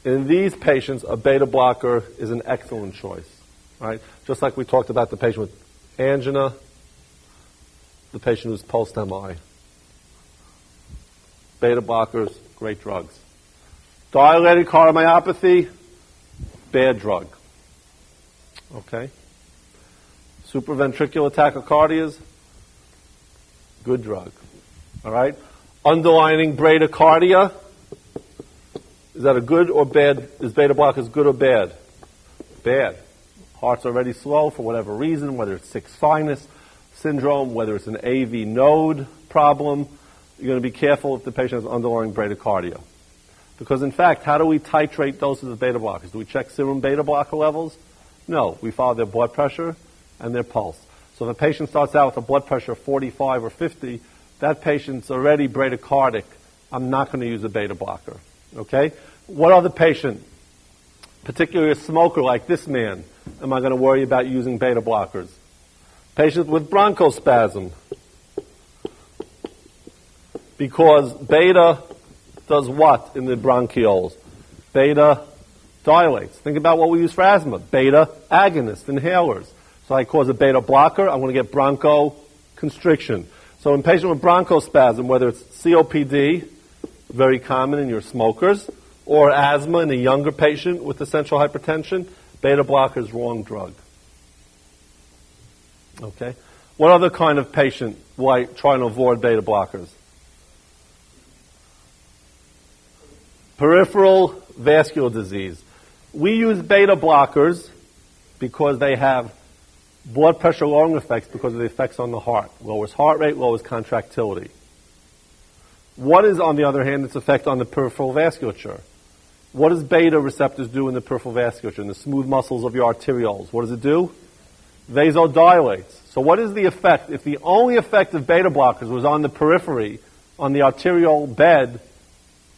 In these patients, a beta blocker is an excellent choice. Right? Just like we talked about the patient with angina, the patient who's post-MI. Beta blockers, great drugs. Dilated cardiomyopathy, bad drug. Okay? Supraventricular tachycardias, good drug. All right? Underlying bradycardia, is that a good or bad? Is beta blockers good or bad? Bad. Heart's already slow for whatever reason, whether it's sick sinus syndrome, whether it's an AV node problem. You're going to be careful if the patient has underlying bradycardia. Because in fact, how do we titrate doses of beta blockers? Do we check serum beta blocker levels? No. We follow their blood pressure and their pulse. So if a patient starts out with a blood pressure of 45 or 50, that patient's already bradycardic. I'm not going to use a beta blocker. Okay? What other patient, particularly a smoker like this man, am I going to worry about using beta blockers? Patients with bronchospasm. Because beta does what in the bronchioles? Beta dilates. Think about what we use for asthma. Beta agonists, inhalers. So I cause a beta blocker, I'm going to get bronchoconstriction. So in patient with bronchospasm, whether it's COPD, very common in your smokers, or asthma in a younger patient with essential hypertension, beta blocker is wrong drug. Okay? What other kind of patient will I try and avoid beta blockers? Peripheral vascular disease. We use beta blockers because they have blood pressure lowering effects because of the effects on the heart. Lowers heart rate, lowers contractility. What is, on the other hand, its effect on the peripheral vasculature? What does beta receptors do in the peripheral vasculature, in the smooth muscles of your arterioles? What does it do? Vasodilates. So what is the effect? If the only effect of beta blockers was on the periphery, on the arterial bed,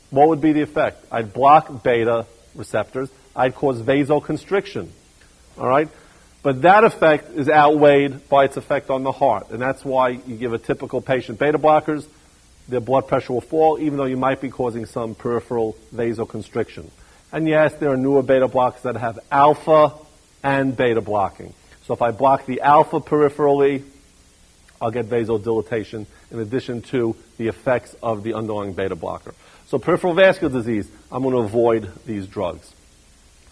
what would be the effect? I'd block beta receptors. I'd cause vasoconstriction. All right? But that effect is outweighed by its effect on the heart. And that's why you give a typical patient beta blockers, their blood pressure will fall, even though you might be causing some peripheral vasoconstriction. And yes, there are newer beta blockers that have alpha and beta blocking. So if I block the alpha peripherally, I'll get vasodilatation in addition to the effects of the underlying beta blocker. So peripheral vascular disease, I'm going to avoid these drugs.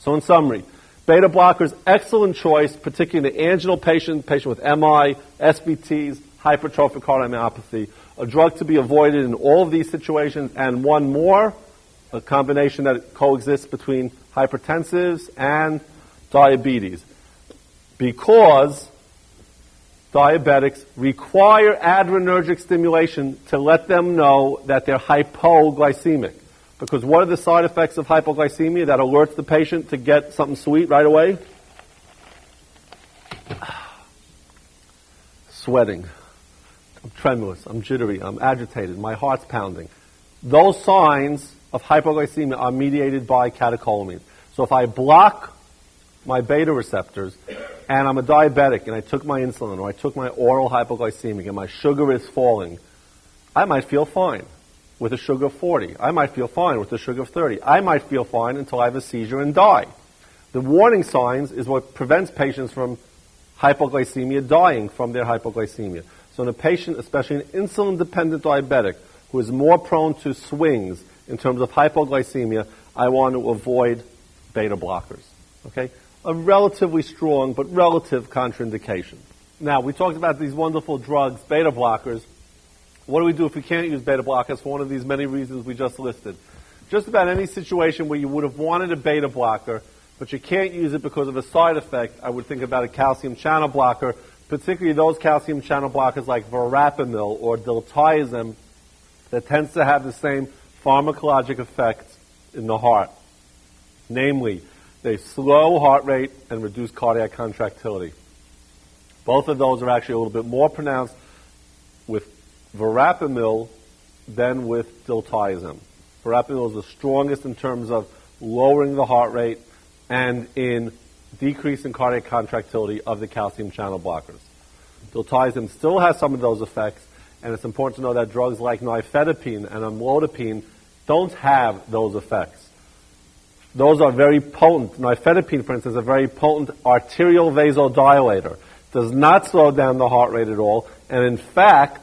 So in summary, beta blockers, excellent choice, particularly in the anginal patient with MI, SBTs, hypertrophic cardiomyopathy. A drug to be avoided in all of these situations, and one more, a combination that coexists between hypertensives and diabetes. Because diabetics require adrenergic stimulation to let them know that they're hypoglycemic. Because what are the side effects of hypoglycemia that alerts the patient to get something sweet right away? Sweating. I'm tremulous. I'm jittery. I'm agitated. My heart's pounding. Those signs of hypoglycemia are mediated by catecholamines. So if I block my beta receptors and I'm a diabetic and I took my insulin or I took my oral hypoglycemic and my sugar is falling, I might feel fine with a sugar of 40. I might feel fine with a sugar of 30. I might feel fine until I have a seizure and die. The warning signs is what prevents patients from hypoglycemia dying from their hypoglycemia. So in a patient, especially an insulin-dependent diabetic, who is more prone to swings in terms of hypoglycemia, I want to avoid beta blockers. Okay? A relatively strong but relative contraindication. Now, we talked about these wonderful drugs, beta blockers. What do we do if we can't use beta blockers for one of these many reasons we just listed? Just about any situation where you would have wanted a beta blocker, but you can't use it because of a side effect, I would think about a calcium channel blocker, particularly those calcium channel blockers like verapamil or diltiazem that tends to have the same pharmacologic effects in the heart. Namely, they slow heart rate and reduce cardiac contractility. Both of those are actually a little bit more pronounced with verapamil than with diltiazem. Verapamil is the strongest in terms of lowering the heart rate and in decreasing cardiac contractility of the calcium channel blockers. Diltiazem still has some of those effects, and it's important to know that drugs like nifedipine and amlodipine don't have those effects. Those are very potent. Nifedipine, for instance, is a very potent arterial vasodilator. Does not slow down the heart rate at all, and in fact,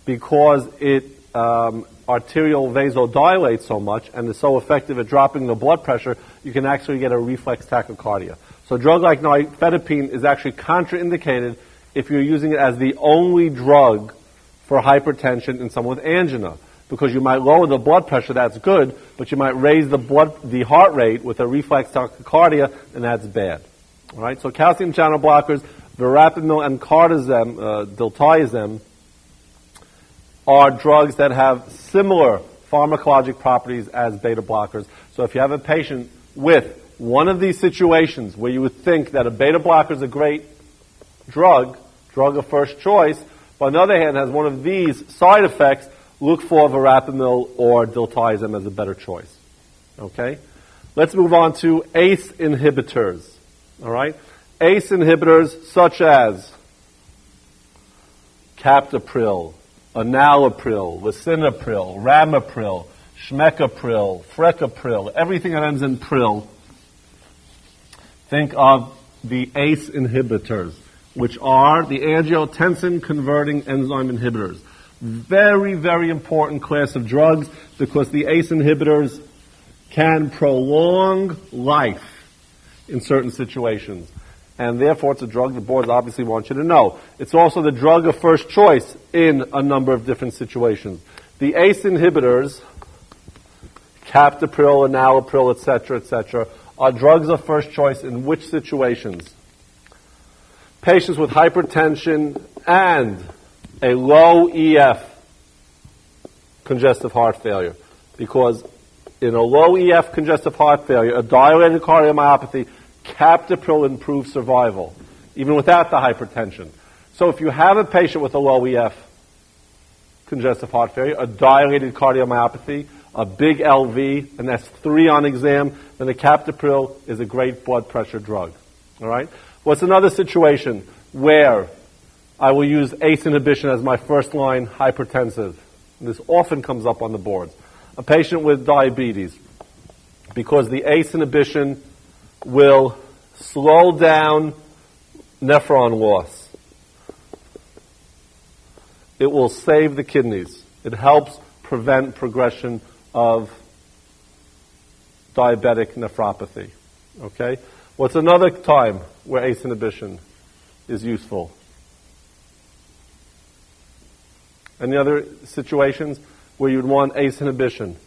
because it arterial vasodilates so much and is so effective at dropping the blood pressure, you can actually get a reflex tachycardia. So a drug like nifedipine is actually contraindicated if you're using it as the only drug for hypertension in someone with angina, because you might lower the blood pressure, that's good, but you might raise the heart rate with a reflex tachycardia, and that's bad. All right, so calcium channel blockers, verapamil and diltiazem, are drugs that have similar pharmacologic properties as beta blockers. So if you have a patient with one of these situations where you would think that a beta blocker is a great drug of first choice, but on the other hand has one of these side effects, look for verapamil or diltiazem as a better choice. Okay? Let's move on to ACE inhibitors. All right? ACE inhibitors such as captopril, enalapril, lisinopril, ramipril, schmecapril, frecapril, everything that ends in pril. Think of the ACE inhibitors, which are the angiotensin-converting enzyme inhibitors. Very, very important class of drugs because the ACE inhibitors can prolong life in certain situations. And therefore, it's a drug the boards obviously want you to know. It's also the drug of first choice in a number of different situations. The ACE inhibitors, captopril, enalapril, etc., are drugs of first choice in which situations? Patients with hypertension and a low EF congestive heart failure. Because in a low EF congestive heart failure, a dilated cardiomyopathy, captopril improves survival, even without the hypertension. So if you have a patient with a low EF congestive heart failure, a dilated cardiomyopathy, a big LV, and that's 3 on exam, then the captopril is a great blood pressure drug. All right? What's another situation where I will use ACE inhibition as my first-line hypertensive? This often comes up on the boards. A patient with diabetes, because the ACE inhibition will slow down nephron loss. It will save the kidneys. It helps prevent progression of diabetic nephropathy. Okay? What's another time where ACE inhibition is useful? Any other situations where you'd want ACE inhibition?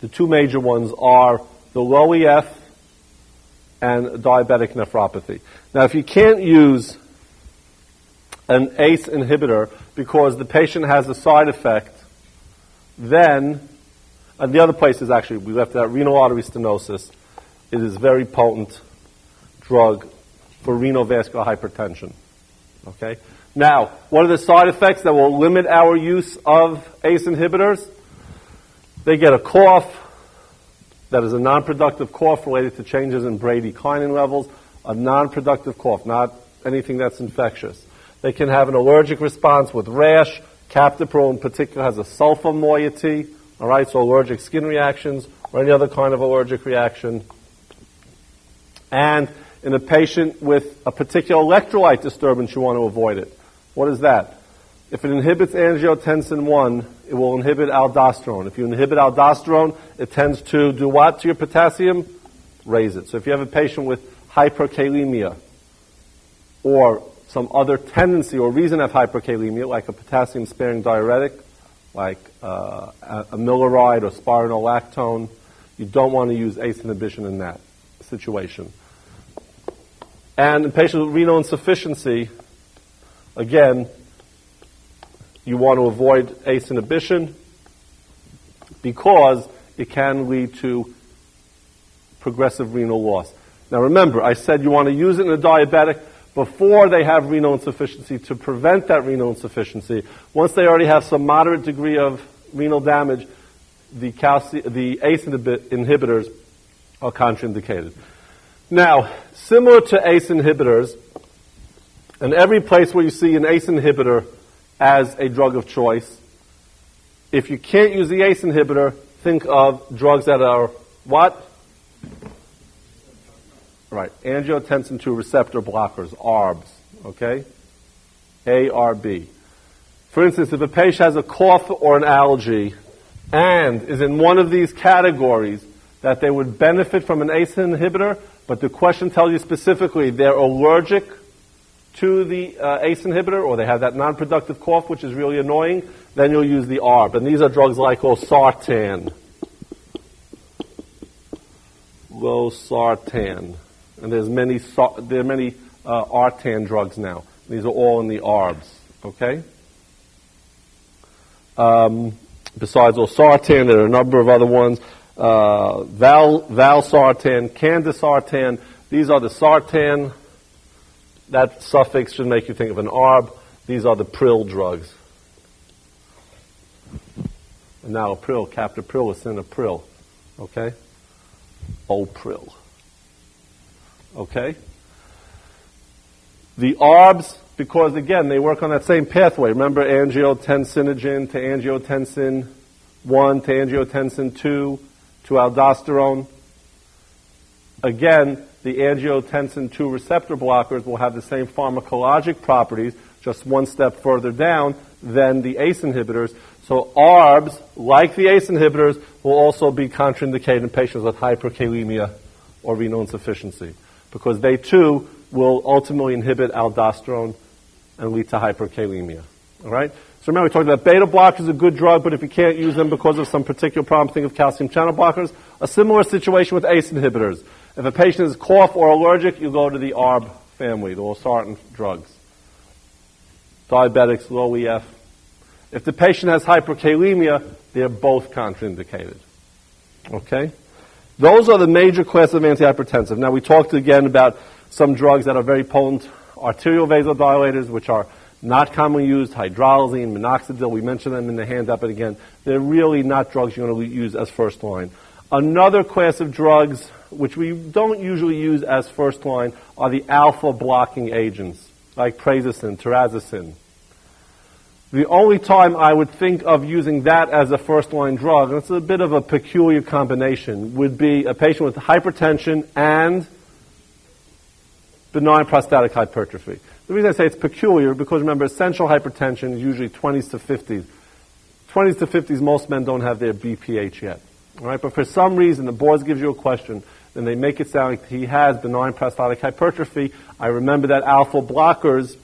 The two major ones are the low EF and diabetic nephropathy. Now, if you can't use an ACE inhibitor because the patient has a side effect, then, and the other place is actually, we left out renal artery stenosis. It is a very potent drug for renal vascular hypertension. Okay? Now, what are the side effects that will limit our use of ACE inhibitors? They get a cough that is a non-productive cough related to changes in bradykinin levels, a non-productive cough, not anything that's infectious. They can have an allergic response with rash. Captopril in particular has a sulfur moiety, all right, so allergic skin reactions or any other kind of allergic reaction. And in a patient with a particular electrolyte disturbance, you want to avoid it. What is that? If it inhibits angiotensin 1, it will inhibit aldosterone. If you inhibit aldosterone, it tends to do what to your potassium? Raise it. So if you have a patient with hyperkalemia or some other tendency or reason of hyperkalemia, like a potassium-sparing diuretic, like amiloride or spironolactone, you don't want to use ACE inhibition in that situation. And in patients with renal insufficiency, again, you want to avoid ACE inhibition because it can lead to progressive renal loss. Now remember, I said you want to use it in a diabetic before they have renal insufficiency to prevent that renal insufficiency. Once they already have some moderate degree of renal damage, the ACE inhibitors are contraindicated. Now, similar to ACE inhibitors, and every place where you see an ACE inhibitor as a drug of choice, if you can't use the ACE inhibitor, think of drugs that are what? Right, angiotensin II receptor blockers, ARBs, okay? ARB. For instance, if a patient has a cough or an allergy and is in one of these categories that they would benefit from an ACE inhibitor, but the question tells you specifically they're allergic to the ACE inhibitor, or they have that non-productive cough, which is really annoying, then you'll use the ARB. And these are drugs like losartan. Losartan. And there are many Artan drugs now. These are all in the ARBs, okay? Besides losartan, there are a number of other ones. Valsartan, candesartan. These are the sartan. That suffix should make you think of an ARB. These are the pril drugs. And now april, captopril, lisinopril. Okay? Opril. Okay? The ARBs, because again, they work on that same pathway. Remember angiotensinogen to angiotensin 1 to angiotensin 2 to aldosterone. Again, the angiotensin 2 receptor blockers will have the same pharmacologic properties, just one step further down than the ACE inhibitors. So ARBs, like the ACE inhibitors, will also be contraindicated in patients with hyperkalemia or renal insufficiency, because they too will ultimately inhibit aldosterone and lead to hyperkalemia. All right? So remember, we talked about beta blockers is a good drug, but if you can't use them because of some particular problem, think of calcium channel blockers. A similar situation with ACE inhibitors. If a patient is cough or allergic, you go to the ARB family, the losartan drugs. Diabetics, low EF. If the patient has hyperkalemia, they're both contraindicated. Okay? Those are the major class of antihypertensive. Now, we talked again about some drugs that are very potent arterial vasodilators, which are not commonly used, hydralazine, minoxidil. We mentioned them in the handout, but again, they're really not drugs you're going to use as first line. Another class of drugs which we don't usually use as first line, are the alpha blocking agents, like prazosin, terazosin. The only time I would think of using that as a first-line drug, and it's a bit of a peculiar combination, would be a patient with hypertension and benign prostatic hypertrophy. The reason I say it's peculiar, because remember, essential hypertension is usually 20s to 50s. 20s to 50s, most men don't have their BPH yet. All right? But for some reason, the board gives you a question, and they make it sound like he has benign prostatic hypertrophy. I remember that alpha blockers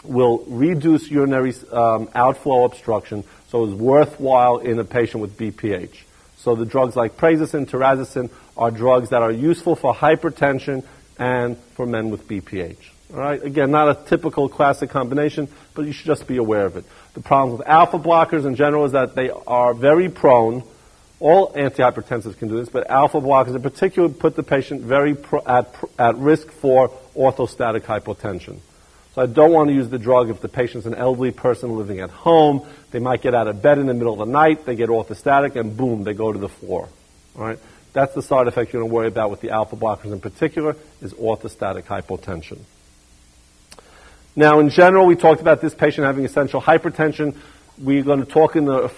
will reduce urinary outflow obstruction, so it's worthwhile in a patient with BPH. So the drugs like prazosin, terazosin are drugs that are useful for hypertension and for men with BPH. All right? Again, not a typical classic combination, but you should just be aware of it. The problem with alpha blockers in general is that they are very prone. All antihypertensives can do this, but alpha blockers in particular put the patient very at risk for orthostatic hypotension. So I don't want to use the drug if the patient's an elderly person living at home. They might get out of bed in the middle of the night, they get orthostatic, and boom, they go to the floor. All right? That's the side effect you don't worry about with the alpha blockers in particular, is orthostatic hypotension. Now, in general, we talked about this patient having essential hypertension. We're going to talk in the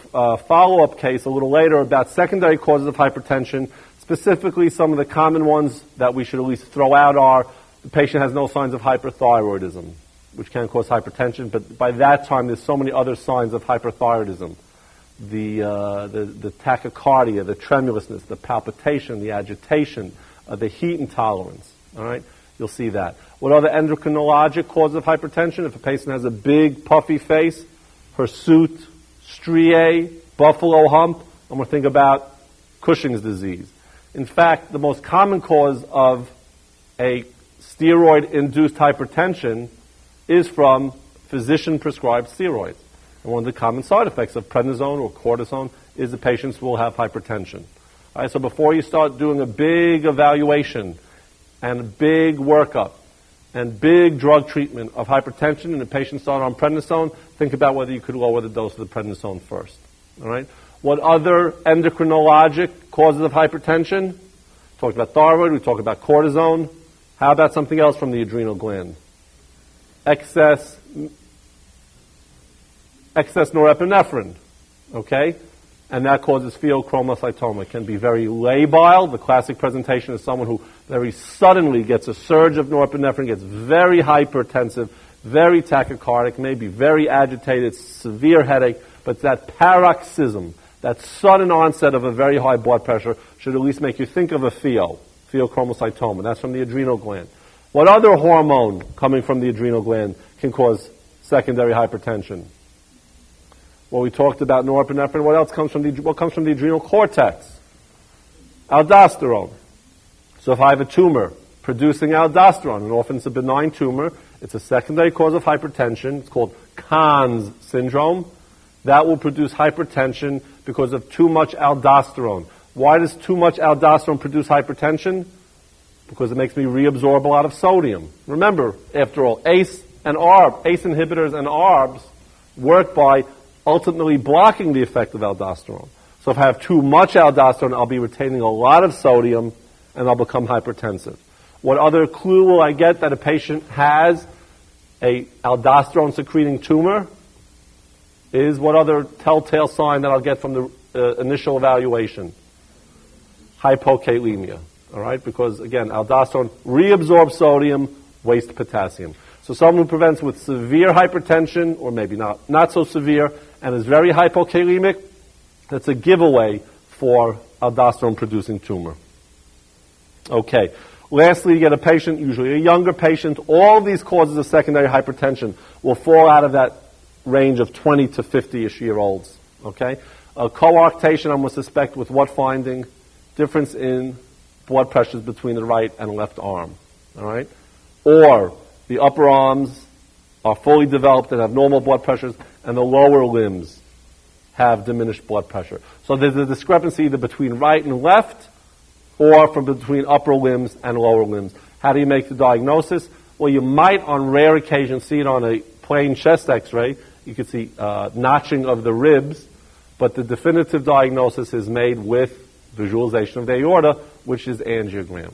follow-up case a little later about secondary causes of hypertension. Specifically, some of the common ones that we should at least throw out are the patient has no signs of hyperthyroidism, which can cause hypertension, but by that time there's so many other signs of hyperthyroidism. The tachycardia, the tremulousness, the palpitation, the agitation, the heat intolerance. All right? You'll see that. What are the endocrinologic causes of hypertension? If a patient has a big, puffy face, hirsute, striae, buffalo hump, I'm going to think about Cushing's disease. In fact, the most common cause of a steroid-induced hypertension is from physician-prescribed steroids. And one of the common side effects of prednisone or cortisone is the patients will have hypertension. All right, so before you start doing a big evaluation and a big workup and big drug treatment of hypertension and the patient started on prednisone, think about whether you could lower the dose of the prednisone first. All right? What other endocrinologic causes of hypertension? We talked about thyroid, we talked about cortisone. How about something else from the adrenal gland? Excess norepinephrine, okay? And that causes pheochromocytoma. It can be very labile. The classic presentation is someone who very suddenly gets a surge of norepinephrine, gets very hypertensive, very tachycardic, maybe very agitated, severe headache, but that paroxysm, that sudden onset of a very high blood pressure should at least make you think of a pheochromocytoma. That's from the adrenal gland. What other hormone coming from the adrenal gland can cause secondary hypertension? Well, we talked about norepinephrine. What else comes from the adrenal cortex? Aldosterone. So if I have a tumor producing aldosterone, and often it's a benign tumor, it's a secondary cause of hypertension. It's called Conn's syndrome. That will produce hypertension because of too much aldosterone. Why does too much aldosterone produce hypertension? Because it makes me reabsorb a lot of sodium. Remember, after all, ACE inhibitors and ARBs work by ultimately blocking the effect of aldosterone. So if I have too much aldosterone, I'll be retaining a lot of sodium and I'll become hypertensive. What other clue will I get that a patient has a aldosterone secreting tumor? Is what other telltale sign that I'll get from the initial evaluation? Hypokalemia. All right? Because, again, aldosterone reabsorbs sodium, wastes potassium. So someone who presents with severe hypertension, or maybe not so severe, and is very hypokalemic, that's a giveaway for aldosterone-producing tumor. Okay. Lastly, you get a patient, usually a younger patient. All of these causes of secondary hypertension will fall out of that range of 20 to 50-ish year olds. Okay? Coarctation, I'm going to suspect with what finding? Difference in blood pressures between the right and left arm. All right? Or the upper arms are fully developed and have normal blood pressures, and the lower limbs have diminished blood pressure. So there's a discrepancy either between right and left or from between upper limbs and lower limbs. How do you make the diagnosis? Well, you might on rare occasions see it on a plain chest x-ray. You can see notching of the ribs, but the definitive diagnosis is made with visualization of the aorta, which is angiogram.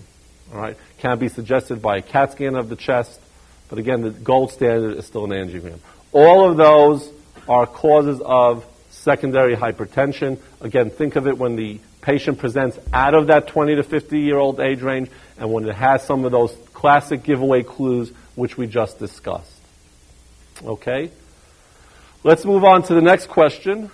All right, can be suggested by a CAT scan of the chest, but again, the gold standard is still an angiogram. All of those are causes of secondary hypertension. Again, think of it when the patient presents out of that 20 to 50-year-old age range and when it has some of those classic giveaway clues which we just discussed. Okay? Let's move on to the next question.